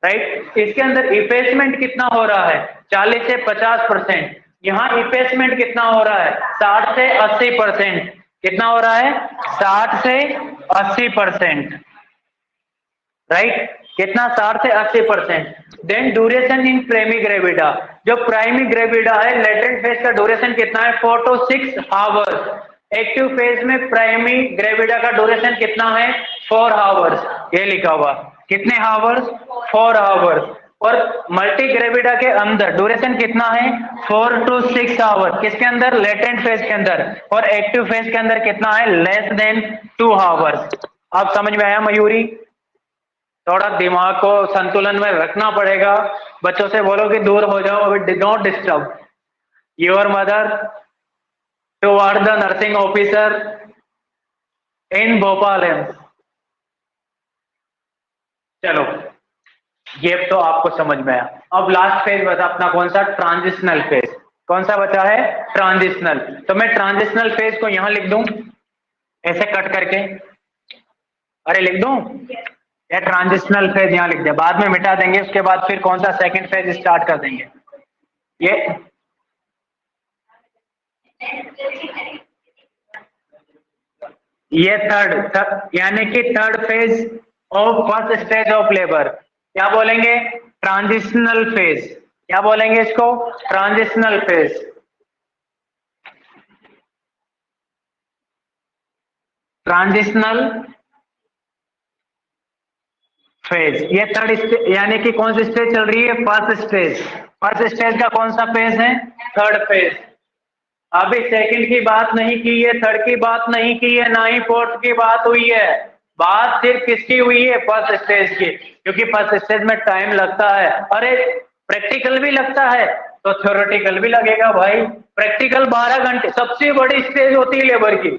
राइट? इसके अंदर इफेसमेंट कितना हो रहा है? 40 से 50%। यहाँ इफेसमेंट कितना हो रहा है? 60 से 80%। कितना हो रहा है? 60 से 80%। राइट? कितना? 60 से 80%। Then duration in primary gravida, जो प्राइमरी ग्रेविडा है, लेटेंट फेज का ड्यूरेशन कितना है? 4 to 6 आवर्स। एक्टिव फेज में प्राइमरी ग्रेविडा का ड्यूरेशन कितना है? 4 आवर्स। ये लिखा हुआ, कितने आवर्स? 4 आवर्स। और मल्टी ग्रेविडा के अंदर ड्यूरेशन कितना है 4 to 6 आवर, किसके अंदर लेटेंट फेज के अंदर, और एक्टिव फेज के अंदर कितना है लेस देन 2 आवर्स। आप समझ में आया मयूरी? थोड़ा दिमाग को संतुलन में रखना पड़ेगा। बच्चों से बोलो कि दूर हो जाओ, अभी don't disturb your mother toward the nursing officer in Bhopal AIIMS. चलो ये तो आपको समझ में आया। अब लास्ट फेज बचा अपना कौन सा, ट्रांजिशनल फेज। कौन सा बचा है, ट्रांजिशनल। तो मैं ट्रांजिशनल फेज को यहां लिख दूं ऐसे कट करके, अरे लिख दूं या ट्रांजिशनल फेज यहां लिख दे, बाद में मिटा देंगे, उसके बाद फिर कौन सा सेकंड फेज स्टार्ट कर देंगे। ये थर्ड यानी कि third phase of first stage of labour, क्या बोलेंगे, ट्रांजिशनल फेज। क्या बोलेंगे इसको, ट्रांजिशनल फेज। ट्रांजिशनल फेज ये थर्ड स्टेज, यानी कि कौन सी स्टेज चल रही है, फर्स्ट स्टेज। फर्स्ट स्टेज का कौन सा फेज है, थर्ड फेज। अभी सेकंड की बात नहीं की है, थर्ड की बात नहीं की है, ना ही फोर्थ की बात हुई है। बात सिर्फ किसकी हुई है, फर्स्ट स्टेज की, क्योंकि फर्स्ट स्टेज में टाइम लगता है। अरे प्रैक्टिकल भी लगता है तो थ्योरेटिकल भी लगेगा भाई। प्रैक्टिकल 12 घंटे, सबसे बड़ी स्टेज होती है लेबर की।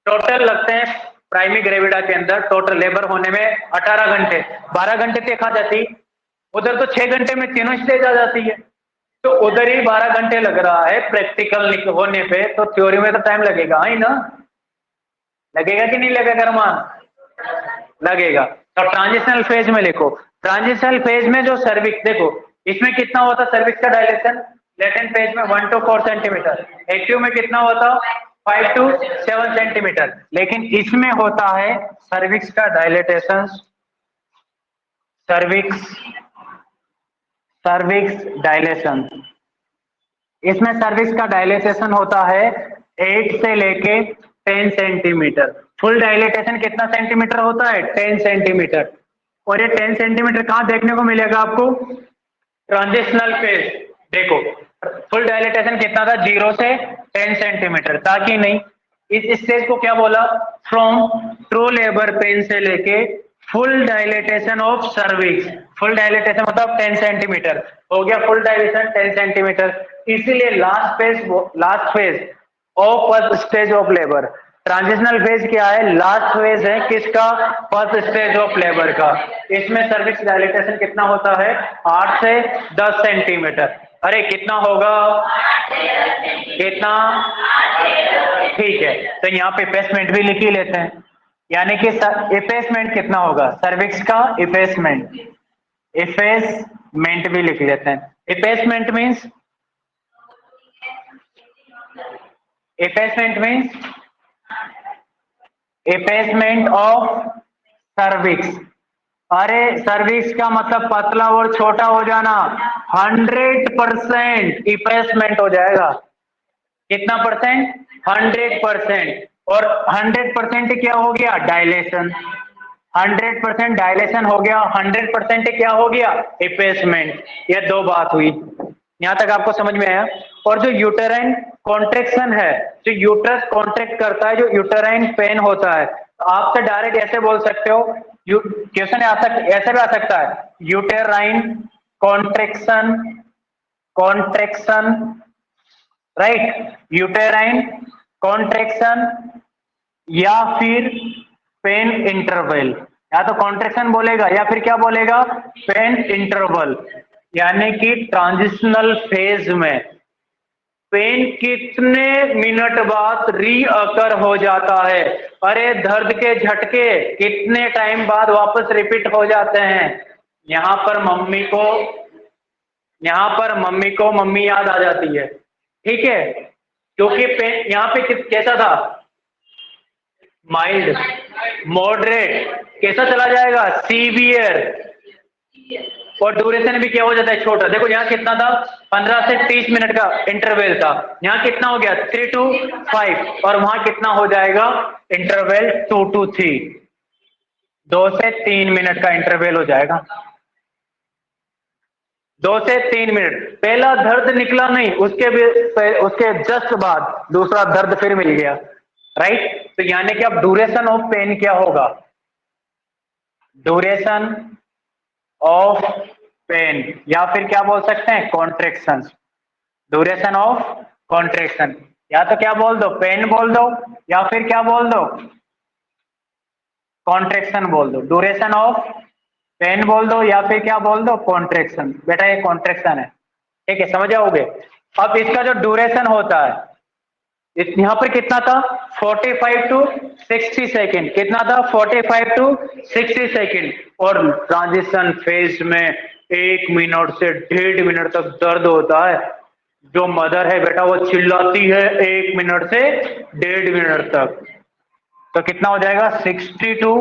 टोटल लगते हैं प्राइमरी ग्रेविडा के अंदर टोटल लेबर होने में 18 घंटे, 12 घंटे देखा जाती, उधर तो 6 घंटे में तीनों स्टेज आ जाती है। तो उधर ही 12 घंटे लग रहा है प्रैक्टिकल होने पे, तो थ्योरी में तो टाइम लगेगा ही ना। लगेगा कि नहीं लगेगा अरमान, लगेगा। तो ट्रांजिशनल फेज में लिखो, ट्रांजिशनल फेज में जो सर्विक्स, देखो इसमें कितना होता सर्विक्स का डायलेशन, लेटेंट फेज में 1 to 4 सेंटीमीटर, एक्टिव में कितना होता 5 to 7 सेंटीमीटर। लेकिन इसमें होता है सर्विक्स का डायलेटेशन, सर्विक्स डायलेशन। इसमें सर्विक्स का डायलेटेशन होता है 8 से लेके 10 सेंटीमीटर। फुल डायलेटेशन कितना सेंटीमीटर होता है, 10 सेंटीमीटर। और ये 10 सेंटीमीटर कहां देखने को मिलेगा आपको, ट्रांजिशनल फेज। देखो फुल डायलेटेशन कितना था, 0 से 10 सेंटीमीटर, ताकि नहीं। इस स्टेज को क्या बोला, फ्रॉम ट्रू लेबर पेन से लेके full dilatation of cervix. Full dilatation मतलब 10 सेंटीमीटर हो गया, फुल डायलेटेशन 10 सेंटीमीटर। इसीलिए last phase of first stage of labour. Transitional phase क्या है, लास्ट फेज है किसका, फर्स्ट स्टेज ऑफ लेबर का। इसमें सर्विक्स डायलेटेशन कितना होता है, 8 से 10 सेंटीमीटर। अरे कितना होगा, कितना, ठीक है। तो यहाँ पे इफेसमेंट भी लिख ही लेते हैं, यानी कि इफेसमेंट कितना होगा, सर्विक्स का इफेसमेंट, इफेसमेंट भी लिख लेते हैं। Effacement means, effacement means effacement of cervix. अरे सर्विक्स का मतलब पतला और छोटा हो जाना, 100% इफेसमेंट हो जाएगा। कितना परसेंट, 100%। और 100% क्या हो गया, डायलेशन। 100% डायलेशन हो गया, 100% क्या हो गया, इफेसमेंट। ये दो बात हुई, यहां तक आपको समझ में आया। और जो यूटेराइन कॉन्ट्रेक्शन है, जो यूट्रस कॉन्ट्रैक्ट करता है, जो यूटेराइन पेन होता है, तो आपसे डायरेक्ट ऐसे बोल सकते हो, क्वेश्चन ऐसे भी आ सकता है, uterine contraction, contraction, right, uterine contraction या फिर पेन इंटरवल। या तो कॉन्ट्रैक्शन बोलेगा या फिर क्या बोलेगा, पेन इंटरवल। यानी कि ट्रांजिशनल फेज में पेन कितने मिनट बाद रीअकर हो जाता है। अरे दर्द के झटके कितने टाइम बाद वापस रिपीट हो जाते हैं। यहां पर मम्मी याद आ जाती है, ठीक है, क्योंकि पेन यहाँ पे कैसा था, माइल्ड, मॉडरेट, कैसा चला जाएगा, सीवियर। और ड्यूरेशन भी क्या हो जाता है, छोटा। देखो यहाँ कितना था, 15 से 30 मिनट का इंटरवल था, यहाँ कितना हो गया 3 to 5, और वहां कितना हो जाएगा इंटरवल 2 to 3, 2 से 3 मिनट का इंटरवल हो जाएगा। 2 से 3 मिनट। पहला दर्द निकला नहीं, उसके जस्ट बाद दूसरा दर्द फिर मिल गया, राइट। तो यानी कि अब ड्यूरेशन ऑफ पेन क्या होगा, ड्यूरेशन ऑफ पेन, या फिर क्या बोल सकते हैं, कॉन्ट्रेक्शन, ड्यूरेशन ऑफ कॉन्ट्रेक्शन, या तो क्या बोल दो, पेन बोल दो, या फिर क्या बोल दो, कॉन्ट्रेक्शन बोल दो। ड्यूरेशन ऑफ पेन बोल दो या फिर क्या बोल दो, कॉन्ट्रेक्शन। बेटा ये कॉन्ट्रेक्शन है, ठीक है, समझ जाओगे। अब इसका जो ड्यूरेशन होता है, यहाँ पर कितना था, 45 टू 60 सेकेंड, कितना था, 45 टू 60 सेकेंड। और ट्रांजिशन फेज में 1 मिनट से 1.5 मिनट तक दर्द होता है। जो मदर है बेटा वो चिल्लाती है 1 मिनट से 1.5 मिनट तक। तो कितना हो जाएगा, 60 टू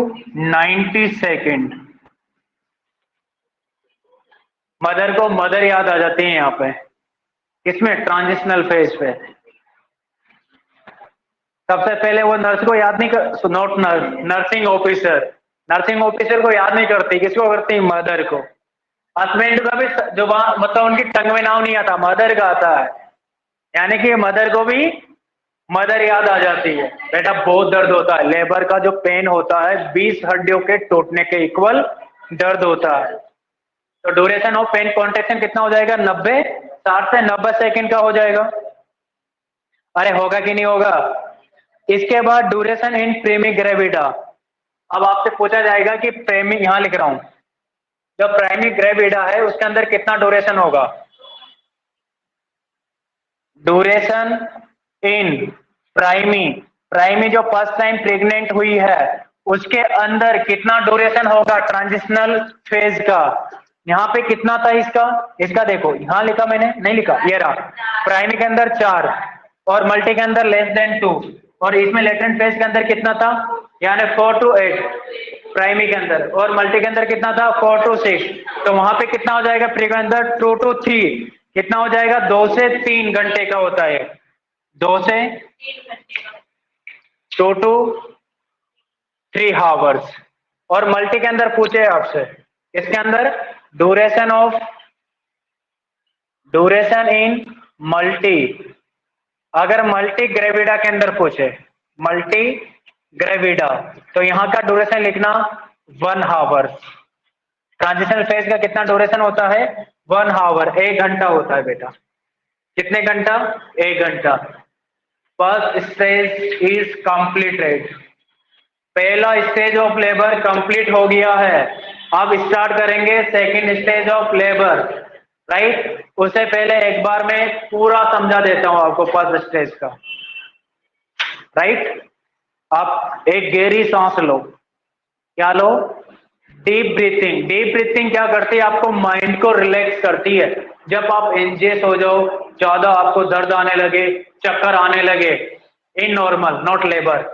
90 सेकेंड। मदर को मदर याद आ जाती है यहाँ पे, किसमें, ट्रांजिशनल फेज पे। सबसे पहले वो नर्स को याद नहीं कर, not nurse, nursing officer, nursing officer को याद नहीं करती, किसको करती, मदर को। हस्बैंड का भी जो मतलब उनकी टंग में नाम नहीं आता, मदर का आता है, यानी कि मदर को भी मदर याद आ जाती है। बेटा बहुत दर्द होता है, लेबर का जो पेन होता है 20 हड्डियों के टूटने के इक्वल दर्द होता है। तो ड्यूरेशन ऑफ पेन कॉन्ट्रेक्शन कितना हो जाएगा, 90, 60 से 90 सेकेंड का हो जाएगा। अरे होगा कि नहीं होगा। इसके बाद ड्यूरेशन इन प्रेमी ग्रेविडा। अब आपसे पूछा जाएगा कि प्रेमी, यहां लिख रहा हूं, जो प्राइमी ग्रेविडा है उसके अंदर कितना ड्यूरेशन होगा, ड्यूरेशन इन प्राइमी, प्राइमी जो फर्स्ट टाइम प्रेग्नेंट हुई है उसके अंदर कितना ड्यूरेशन होगा ट्रांजिशनल फेज का। यहाँ पे कितना था इसका, इसका देखो यहाँ लिखा मैंने, नहीं लिखा, ये रहा, प्राइमी के अंदर 4 और मल्टी के अंदर लेस देन 2, और इसमें लेटेंट फेज के अंदर कितना था, यानी 4 to 8 प्राइमी के अंदर, और मल्टी के अंदर कितना था, 4 to 6। तो वहां पे कितना हो जाएगा, प्री के अंदर 2 to 3, कितना हो जाएगा, 2 से 3 घंटे का होता है, 2 से 2 to 3 आवर्स। और मल्टी के अंदर पूछे आपसे, इसके अंदर ड्यूरेशन इन मल्टी, अगर मल्टी ग्रेविडा के अंदर पूछे, मल्टी ग्रेविडा, तो यहां का ड्यूरेशन लिखना 1 आवर। ट्रांजिशन फेज का कितना ड्यूरेशन होता है, 1 आवर, 1 घंटा होता है बेटा। कितने घंटा, 1 घंटा। फर्स्ट स्टेज इज कंप्लीटेड, पहला स्टेज ऑफ लेबर कंप्लीट हो गया है। अब स्टार्ट करेंगे second stage of labour, right. उससे पहले एक बार मैं पूरा समझा देता हूं आपको फर्स्ट स्टेज का, राइट। आप एक गहरी सांस लो, क्या लो, डीप ब्रीथिंग। डीप ब्रीथिंग क्या करती है, आपको माइंड को रिलैक्स करती है। जब आप एंजियस हो जाओ, ज्यादा आपको दर्द आने लगे, चक्कर आने लगे, in normal, not labour,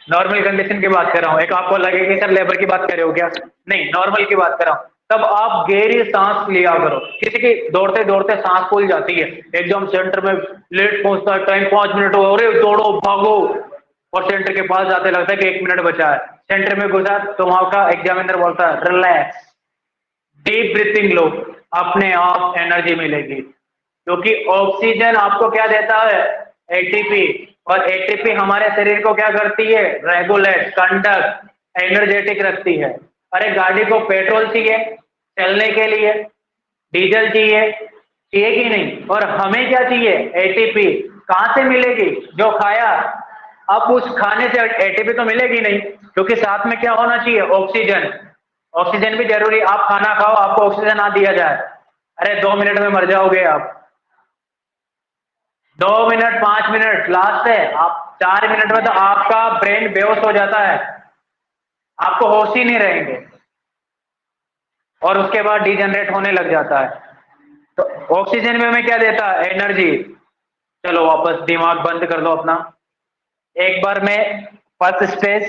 normal condition की बात कर रहा हूं। एक आपको लगे कि सर लेबर की बात कर रहे हो क्या, नहीं, नॉर्मल की बात कर रहा हूं। तब आप गहरी सांस लिया करो। किसी की दौड़ते दौड़ते सांस फूल जाती है, एकदम सेंटर में लेट पहुंचता है, टाइम 5 मिनट हो, अरे दौड़ो भागो, और सेंटर के पास जाते लगता है कि 1 मिनट बचा है। सेंटर में घुसा तो वहां का एग्जामिनर बोलता है रिलैक्स, डीप ब्रीथिंग लो, अपने आप एनर्जी मिलेगी। क्योंकि ऑक्सीजन आपको क्या देता है, एटीपी, और एटीपी हमारे शरीर को क्या करती है, रेगुलेट, कंडक्ट, एनर्जेटिक रखती है। अरे गाड़ी को पेट्रोल चाहिए चलने के लिए, डीजल चाहिए, चाहिए कि नहीं, और हमें क्या चाहिए, एटीपी। कहां से मिलेगी, जो खाया। अब उस खाने से एटीपी तो मिलेगी नहीं, क्योंकि साथ में क्या होना चाहिए, ऑक्सीजन। ऑक्सीजन भी जरूरी, आप खाना खाओ आपको ऑक्सीजन ना दिया जाए, अरे 2 मिनट में मर जाओगे आप। 2 मिनट, 5 मिनट लास्ट है, आप 4 मिनट में तो आपका ब्रेन बेहोश हो जाता है, आपको होश ही नहीं रहेंगे, और उसके बाद डिजेनरेट होने लग जाता है। तो ऑक्सीजन में हमें क्या देता है, एनर्जी। चलो वापस दिमाग बंद कर दो अपना, एक बार मैं first stage,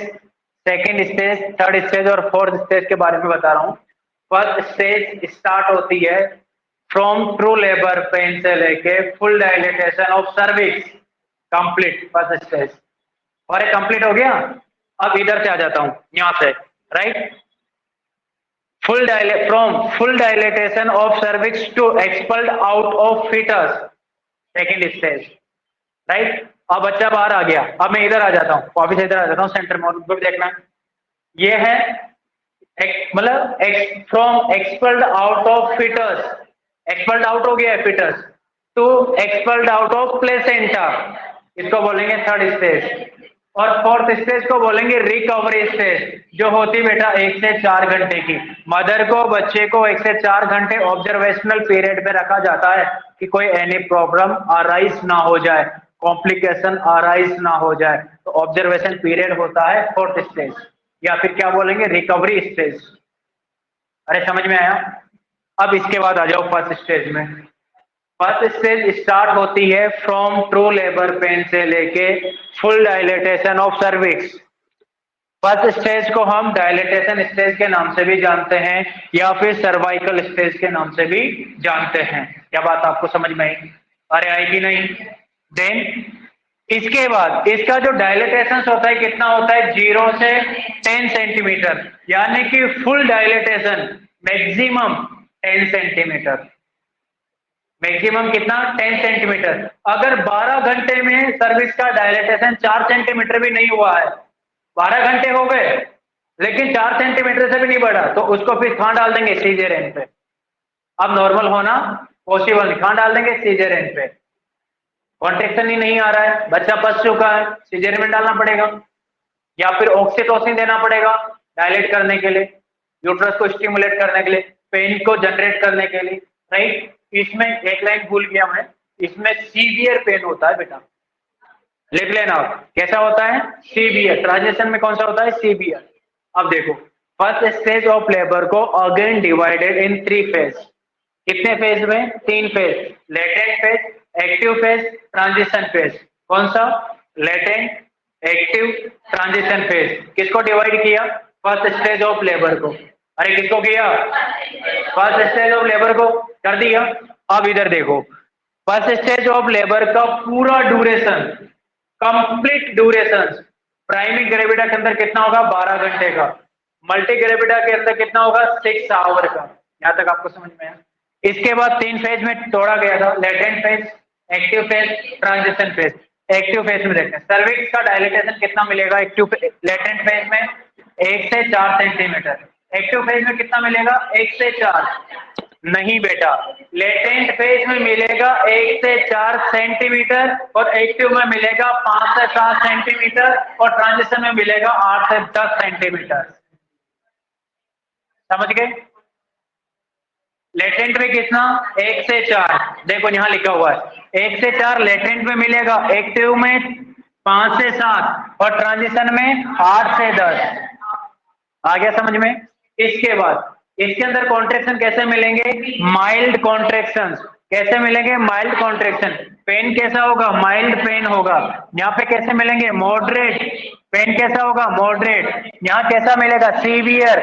second stage, third stage और फोर्थ स्टेज के बारे में बता रहा हूं। फर्स्ट स्टेज स्टार्ट होती है फ्रॉम ट्रू लेबर पेन से लेके full dilatation of cervix, complete first stage. और ये कंप्लीट हो गया, अब इधर से आ जाता हूं, यहां से, right. from full dilatation of cervix to expelled out of fetus, second stage, right. अब बच्चा बाहर आ गया, अब मैं इधर आ जाता हूँ, वापिस इधर आ जाता हूँ सेंटर में, और देखना ये है मतलब from expelled out of foetus, expelled out हो गया है foetus, to expelled out of placenta, इसको बोलेंगे थर्ड स्टेज। और फोर्थ स्टेज को बोलेंगे रिकवरी स्टेज, जो होती बेटा 1 से 4 घंटे की। मदर को बच्चे को 1 से 4 घंटे ऑब्जर्वेशनल पीरियड में रखा जाता है कि कोई एनी प्रॉब्लम अराइज ना हो जाए, कॉम्प्लिकेशन अराइज ना हो जाए, तो ऑब्जर्वेशन पीरियड होता है फोर्थ स्टेज, या फिर क्या बोलेंगे रिकवरी स्टेज। अरे समझ में आया? अब इसके बाद आ जाओ फर्स्ट स्टेज में। फर्स्ट स्टेज स्टार्ट होती है फ्रॉम ट्रू लेबर पेन से लेके full dilatation of cervix. First stage को हम डायलेटेशन स्टेज के नाम से भी जानते हैं, या फिर सर्वाइकल स्टेज के नाम से भी जानते हैं। क्या बात आपको समझ में आई? अरे आई कि नहीं? देन इसके बाद इसका जो डायलेटेशन होता है कितना होता है? 0 से 10 सेंटीमीटर, यानी कि full dilatation maximum 10 centimetre. Maximum कितना? 10 सेंटीमीटर। अगर 12 घंटे में सर्विक्स का डायलेटेशन 4 सेंटीमीटर भी नहीं हुआ है, 12 घंटे हो गए लेकिन 4 सेंटीमीटर से भी नहीं बढ़ा, तो उसको फिर कहां डाल देंगे? सीजेरियन पे। अब नॉर्मल होना पॉसिबल नहीं, कहां डाल देंगे? सीजेरियन पे। कॉन्ट्रेक्शन ही नहीं आ रहा है, बच्चा फंस चुका है, सीजेरियन में डालना पड़ेगा, या फिर ऑक्सीटोसिन देना पड़ेगा डायलेट करने के लिए, यूट्रस को स्टिमुलेट करने के लिए, पेन को जनरेट करने के लिए, राइट। इसमें एक लाइन भूल गया मैं, इसमें सीवियर पेन होता है बेटा, लिख लेना आप। कैसा होता है? सीवियर। ट्रांजिशन में कौन सा होता है? सीवियर। अब देखो फर्स्ट स्टेज ऑफ लेबर को अगेन डिवाइडेड इन 3 फेज। कितने फेज में? 3 phase, latent phase, active phase, transition phase. कौन सा? Latent, active, transition phase. किसको डिवाइड किया? फर्स्ट स्टेज ऑफ लेबर को। अरे किसको किया? फर्स्ट स्टेज ऑफ लेबर को कर दिया। अब इधर देखो, फर्स्ट स्टेज ऑफ लेबर का पूरा duration, complete duration, primary gravida के अंदर कितना होगा? 12 घंटे का। मल्टी ग्रेविडा के अंदर कितना होगा? 6 आवर का। यहां तक आपको समझ में आया? इसके बाद 3 फेज में तोड़ा गया था, latent phase, active phase, transition phase. Active phase में देखते हैं सर्विक्स का डायलेटेशन कितना मिलेगा एक्टिव लेटेंट फेज में? 1 से 4 सेंटीमीटर। एक्टिव फेज में कितना मिलेगा? 1 से 4 नहीं बेटा, लेटेंट फेज में मिलेगा 1 से 4 सेंटीमीटर, और एक्टिव में मिलेगा 5 से 7 सेंटीमीटर, और ट्रांजिशन में मिलेगा 8 से 10 सेंटीमीटर। समझ गए? लेटेंट में कितना? 1 से 4। देखो यहां लिखा हुआ है 1 से 4 लेटेंट में मिलेगा, एक्टिव में 5 से 7, और ट्रांजिशन में 8 से 10। आ गया समझ में? इसके बाद इसके अंदर कॉन्ट्रैक्शन कैसे मिलेंगे? Mild contractions. कैसे मिलेंगे? Mild contraction. पेन कैसा होगा? माइल्ड पेन होगा। यहाँ पे कैसे मिलेंगे? मॉडरेट। पेन कैसा होगा? मॉडरेट। यहाँ कैसा मिलेगा? सीवियर।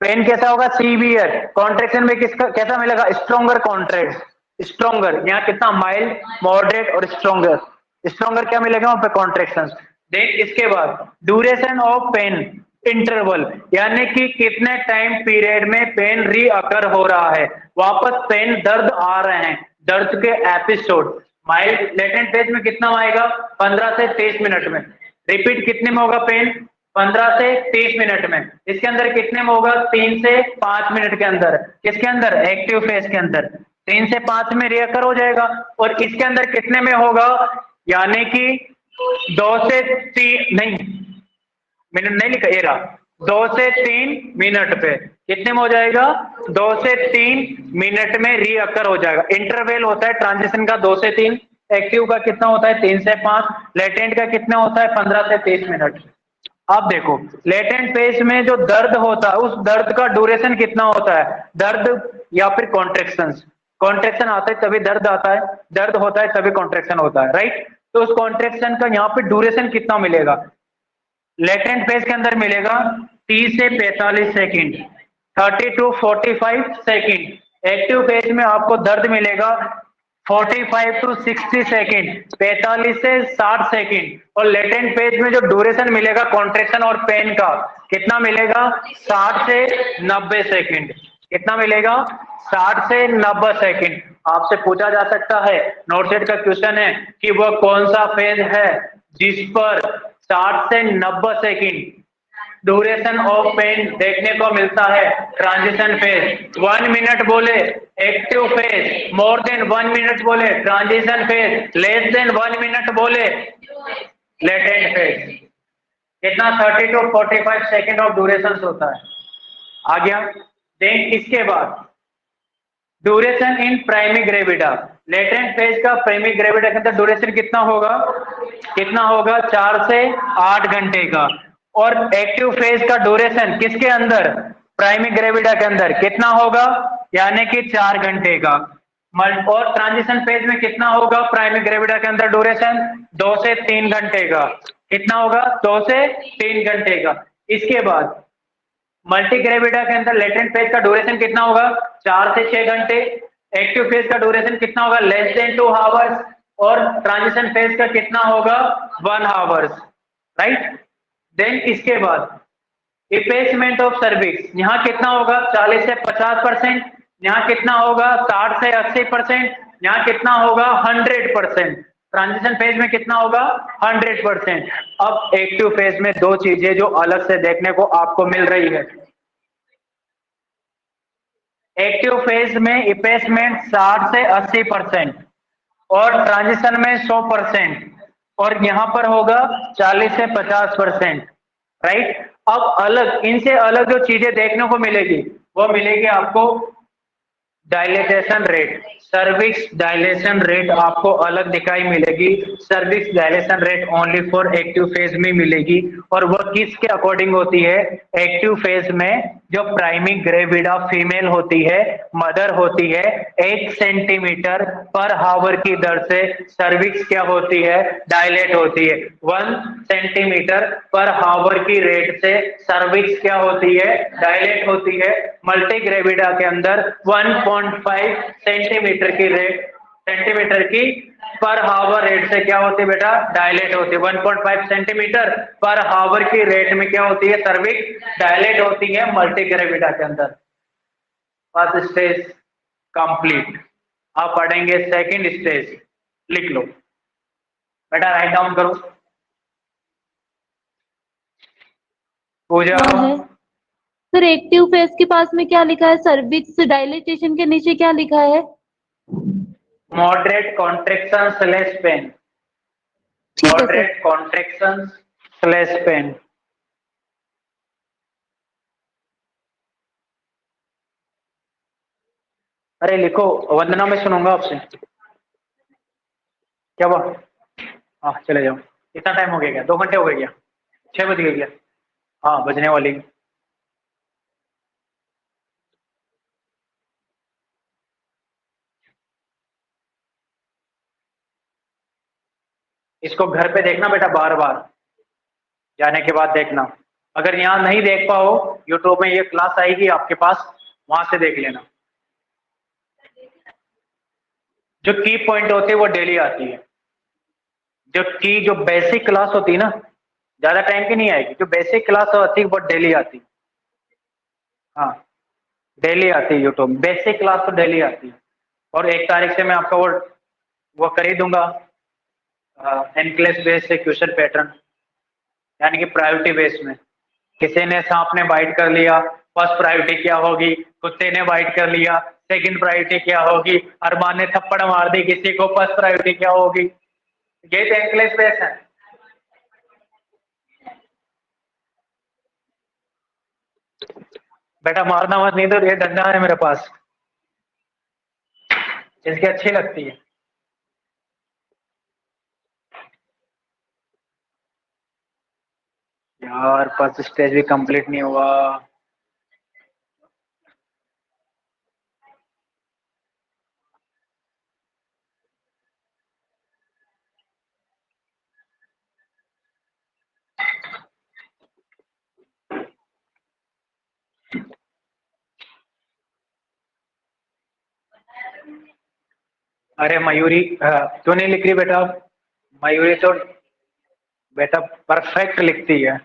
पेन कैसा होगा? सीवियर। कॉन्ट्रैक्शन में किसका कैसा मिलेगा? Stronger contract, stronger. यहाँ कितना? माइल्ड, मॉडरेट और स्ट्रॉन्गर। स्ट्रॉन्गर क्या मिलेगा वहां पे? कॉन्ट्रैक्शंस। देन इसके बाद ड्यूरेशन ऑफ पेन इंटरवल, यानी कि कितने टाइम पीरियड में पेन रीअकर हो रहा है, वापस पेन दर्द आ रहे हैं, दर्द के एपिसोड। माइल्ड लेटेंट फेज में कितना आएगा? 15 से 30 मिनट में। रिपीट कितने में होगा पेन? 15 से 30 मिनट में। इसके अंदर कितने में होगा? 3 से 5 मिनट के अंदर। किसके अंदर? एक्टिव फेज के अंदर 3 से 5 में रीअकर हो जाएगा। और इसके अंदर कितने में होगा? यानी कि 2 से 3 नहीं, मिनट नहीं लिखा, ये रहा, 2 से 3 मिनट पे कितने में हो जाएगा? 2 से 3 मिनट में रीअकर हो जाएगा। इंटरवल होता है ट्रांजिशन का 2 से 3, एक्टिव का कितना होता है? 3 से 5, लेटेंट का कितना होता है? 15 से 30 मिनट। अब देखो लेटेंट फेज में जो दर्द होता है, उस दर्द का ड्यूरेशन कितना होता है? दर्द या फिर कॉन्ट्रेक्शंस। कॉन्ट्रेक्शन आता है तभी दर्द आता है, दर्द होता है तभी कॉन्ट्रेक्शन होता है, राइट। तो उस कॉन्ट्रेक्शन का यहाँ पे ड्यूरेशन कितना मिलेगा? लेटेंट फेज के अंदर मिलेगा 30 से 45 second, 30 to 45 second. Active phase में आपको दर्द मिलेगा 45 टू 60 सेकेंड, 45 से 60 सेकेंड। और लेटेंट फेज में जो ड्यूरेशन मिलेगा कॉन्ट्रेक्शन और पेन का कितना मिलेगा, 60 से 90 सेकेंड। कितना मिलेगा, 60 से 90 सेकेंड। आपसे पूछा जा सकता है, नोट सेट का क्वेश्चन है कि वह कौन सा फेज है जिस पर 60 से 90 सेकेंड ड्यूरेशन ऑफ पेन देखने को मिलता है। ट्रांजिशन फेज 1 मिनट बोले active phase, more than 1 minute बोले transition phase, less than 1 minute बोले लेटेंट फेज। कितना, 30 टू 45 सेकेंड ऑफ ड्यूरेशन होता है। आ गया। देन इसके बाद duration in primary gravida, latent phase का प्राइमरी ग्रेविडा के अंदर ड्यूरेशन कितना होगा, कितना होगा, 4 से 8 घंटे का। और एक्टिव फेज का ड्यूरेशन किसके अंदर, प्राइमरी ग्रेविडा के अंदर कितना होगा, यानी कि 4 घंटे का। और ट्रांजिशन फेज में कितना होगा प्राइमरी ग्रेविडा के अंदर ड्यूरेशन, 2 से 3 घंटे का। कितना होगा, 2 से 3 घंटे का। इसके बाद मल्टी ग्रेविडा के अंदर लेटेंट फेज का ड्यूरेशन कितना होगा, 4 से 6 घंटे। एक्टिव फेज का ड्यूरेशन कितना होगा, लेस देन 2 आवर्स। और ट्रांजिशन फेज का कितना होगा, 1 आवर्स, राइट। देन इसके बाद इपेसमेंट ऑफ सर्विक्स, यहाँ कितना होगा, 40 से 50%। यहाँ कितना होगा, 60 से 80%। यहाँ कितना होगा, 100%। ट्रांजिशन फेज में कितना होगा, 100%। अब एक्टिव फेज में दो चीजें जो अलग से देखने को आपको मिल रही है। एक्टिव फेज में इपेसमेंट 60 से 80% और ट्रांजिशन में 100%। और यहां पर होगा 40 से 50%, राइट। अब अलग, इनसे अलग जो चीजें देखने को मिलेगी वो मिलेगी आपको dilatation rate, cervix dilation rate आपको अलग दिखाई मिलेगी। Cervix dilation rate only for active phase में मिलेगी। और वह किसके अकॉर्डिंग होती है, एक्टिव फेज में जो प्राइमरी ग्रेविडा फीमेल होती है, मदर होती है, 1 सेंटीमीटर पर हावर की दर से सर्विक्स क्या होती है, डायलेट होती है। 1 सेंटीमीटर पर हावर की रेट से सर्विक्स क्या होती है, डायलेट होती है। मल्टी ग्रेविडा के अंदर 1.5 सेंटीमीटर की पर हावर रेट से क्या होती है बेटा, डायलेट होती है। 1.5 सेंटीमीटर पर हावर की रेट में क्या होती है, सर्विक्स डायलेट होती है मल्टी ग्रेविडा के अंदर। First stage complete. आप पढ़ेंगे सेकंड स्टेज, लिख लो बेटा, राइट डाउन करो। पूजा, सर एक्टिव फेज के पास में क्या लिखा है, सर्विक्स डायलिटेशन के नीचे क्या लिखा है, moderate contraction slash pain, moderate contraction slash pain. अरे लिखो, वंदना में सुनूंगा आपसे। क्या हुआ, हाँ चले जाओ। कितना टाइम हो गया, क्या 2 घंटे हो गए क्या, 6 बज गए क्या, हाँ बजने वाली। इसको घर पे देखना बेटा, बार बार जाने के बाद देखना। अगर यहाँ नहीं देख पाओ, यूट्यूब में ये क्लास आएगी आपके पास, वहां से देख लेना। जो की पॉइंट होते हैं वो डेली आती है। जो बेसिक क्लास होती है ना, ज्यादा टाइम की नहीं आएगी। जो बेसिक क्लास होती है वो डेली आती है। हाँ डेली आती है यूट्यूब, बेसिक क्लास तो डेली आती है। और 1 तारीख से मैं आपका वो कर ही दूंगा, एनक्लेस बेस से क्वेश्चन पैटर्न, यानी कि प्रायोरिटी बेस में। किसी ने सांप ने बाइट कर लिया, फर्स्ट प्रायोरिटी क्या होगी, कुत्ते ने बाइट कर लिया, सेकंड प्रायोरिटी क्या होगी, अरमान ने थप्पड़ मार दी किसी को, फर्स्ट प्रायोरिटी क्या होगी। ये तो एनक्लेस बेस है। बेटा मारना मत, नहीं तो ये डंडा है मेरे पास, इसकी अच्छी लगती है। यार फर्स्ट स्टेज भी कंप्लीट नहीं हुआ। अरे मयूरी क्यों नहीं लिख रही बेटा? मयूरी तो बेटा परफेक्ट लिखती है।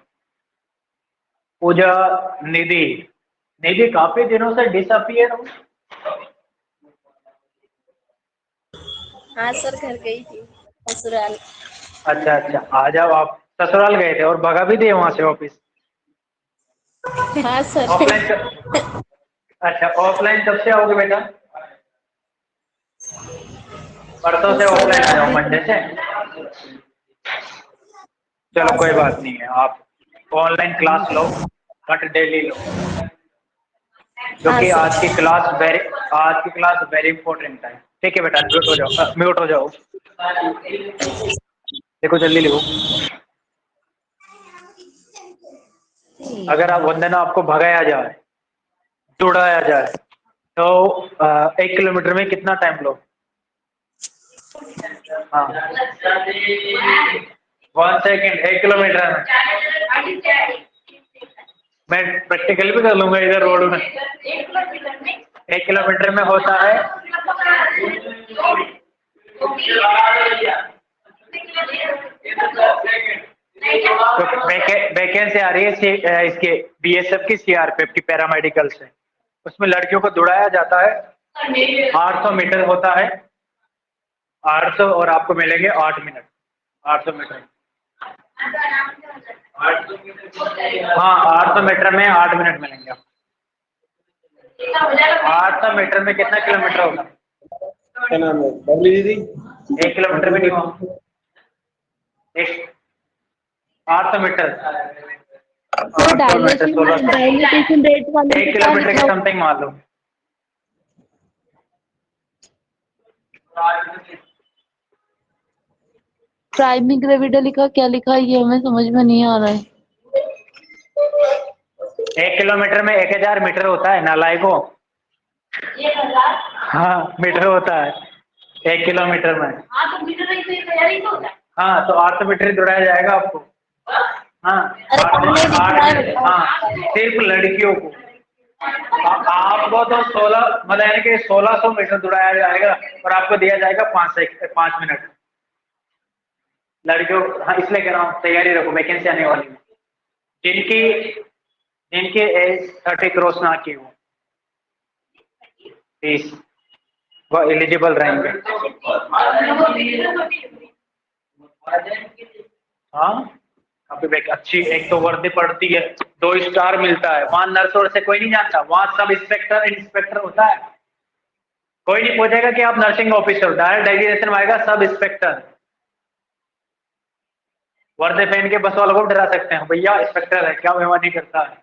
पूजा, निधि, निधि काफी दिनों से डिसअपियर हो। हाँ सर, घर गई थी ससुराल। अच्छा अच्छा, आ जाओ। आप ससुराल गए थे और भगा भी दिए वहां से ऑफिस? हाँ सर। ऑफलाइन अच्छा, ऑफलाइन कब से आओगे बेटा? परसों से सर ऑफलाइन आ जाओ, अभी मंडे से। चलो हाँ कोई सर। बात नहीं है, आप ऑनलाइन क्लास लो बट डेली लो, हाँ क्योंकि सर। आज की क्लास वेरी इंपॉर्टेंट है। ठीक है बेटा, म्यूट हो जाओ, म्यूट हो जाओ। देखो जल्दी लिखो। अगर आप वंदना आपको भगाया जाए, दौड़ाया जाए, तो 1 किलोमीटर में कितना टाइम लो? हाँ, 1 सेकेंड 1 किलोमीटर में। मैं प्रैक्टिकल भी कर लूंगा इधर रोड में। 1 किलोमीटर में होता है, तो वैकेंसी आ रही है इसके बीएसएफ की, सीआरपीएफ की, पैरामेडिकल से। उसमें लड़कियों को दौड़ाया जाता है, 800 मीटर होता है, 800, और आपको मिलेंगे 8 मिनट। 800 मीटर, हाँ 800 मीटर में 8 मिनट मिलेंगे आपको। 800 मीटर में कितना किलोमीटर होगा? क्या नाम है बबली दीदी? 1 किलोमीटर भी नहीं हुआ। 800 metre, sir 800 metre 1600, dilatation rate वाले 1 में क्या किलोमीटर लिखा के हुआ? समथिंग मान लो। प्राइमरी ग्रेविडा लिखा, क्या लिखा है ये हमें समझ में नहीं आ रहा है। 1 किलोमीटर में 1000 मीटर होता है नालायको। हाँ मीटर होता है 1 किलोमीटर में। हाँ तो 800 मीटर ही दौड़ाया जाएगा आपको। हाँ अरे हाँ, सिर्फ लड़कियों को। आपको तो 16 मतलब यानी कि 1600 मीटर दौड़ाया जाएगा और आपको दिया जाएगा 5 मिनट। लड़कियों, हाँ इसलिए कह रहा हूँ तैयारी रखो, वैकेंसी आने वाली है। जिनकी एज 30 क्रॉस ना की हो, प्लीज वो एलिजिबल रहेंगे। हाँ काफी अच्छी, एक तो वर्दी पड़ती है, 2 स्टार मिलता है वहां। नर्सों से कोई नहीं जानता, वहां सब इंस्पेक्टर होता है। कोई नहीं पूछेगा कि आप नर्सिंग ऑफिसर, डायरेक्ट डेजिग्नेशन में आएगा सब इंस्पेक्टर। वर्दी पहन के बस वालों को डरा सकते हैं, भैया इंस्पेक्टर है, क्या बेईमानी करता है।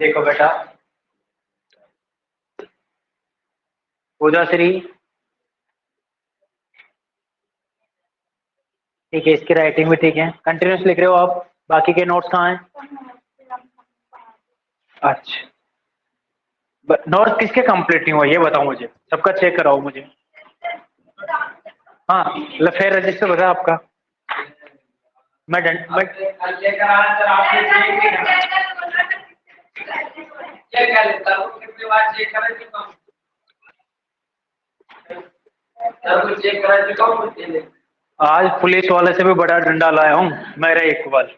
देखो बेटा, पूजा श्री, ठीक है, इसकी राइटिंग भी ठीक है, कंटिन्यूस लिख रहे हो आप। बाकी के नोट्स कहाँ हैं? अच्छा, नोट्स किसके कंप्लीट नहीं हुआ ये बताओ मुझे, सबका चेक कराओ मुझे। हाँ फेयर रजिस्टर बता आपका। मैं आज पुलिस वाले से भी बड़ा डंडा लाया हूँ, मेरा इक्वल।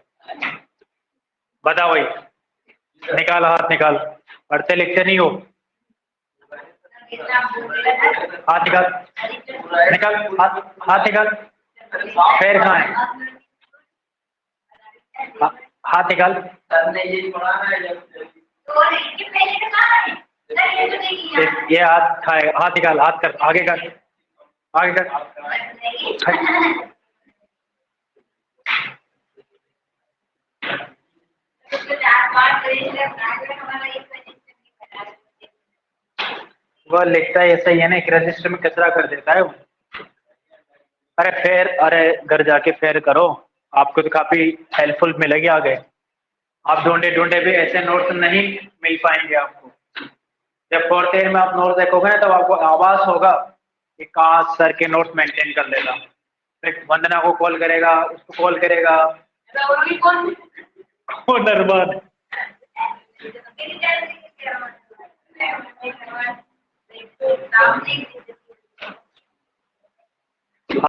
बता भाई, निकाल हाथ निकाल, पढ़ते लिखते नहीं हो। हाथ निकाल, निकाल हाथ निकाल। पैर कहाँ है? हाथ निकाल। ये हाथ खाएगा, हाथ निकाल, हाथ कर, आगे कर, आगे कर। वो लिखता है ऐसा ही है ना, एक रजिस्टर में कचरा कर देता है वो। अरे फेयर, अरे घर जाके फेयर करो, आपको तो काफी हेल्पफुल मिलेगी आगे। आप ढूंढे ढूंढे भी ऐसे नोट्स नहीं मिल पाएंगे आपको। जब 4th ईयर में आप नोट्स देखोगे ना, तब आपको आभास होगा कि काश सर के नोट्स मेंटेन कर लेता। फिर वंदना को कॉल करेगा, उसको कॉल करेगा, कौन अरमान, है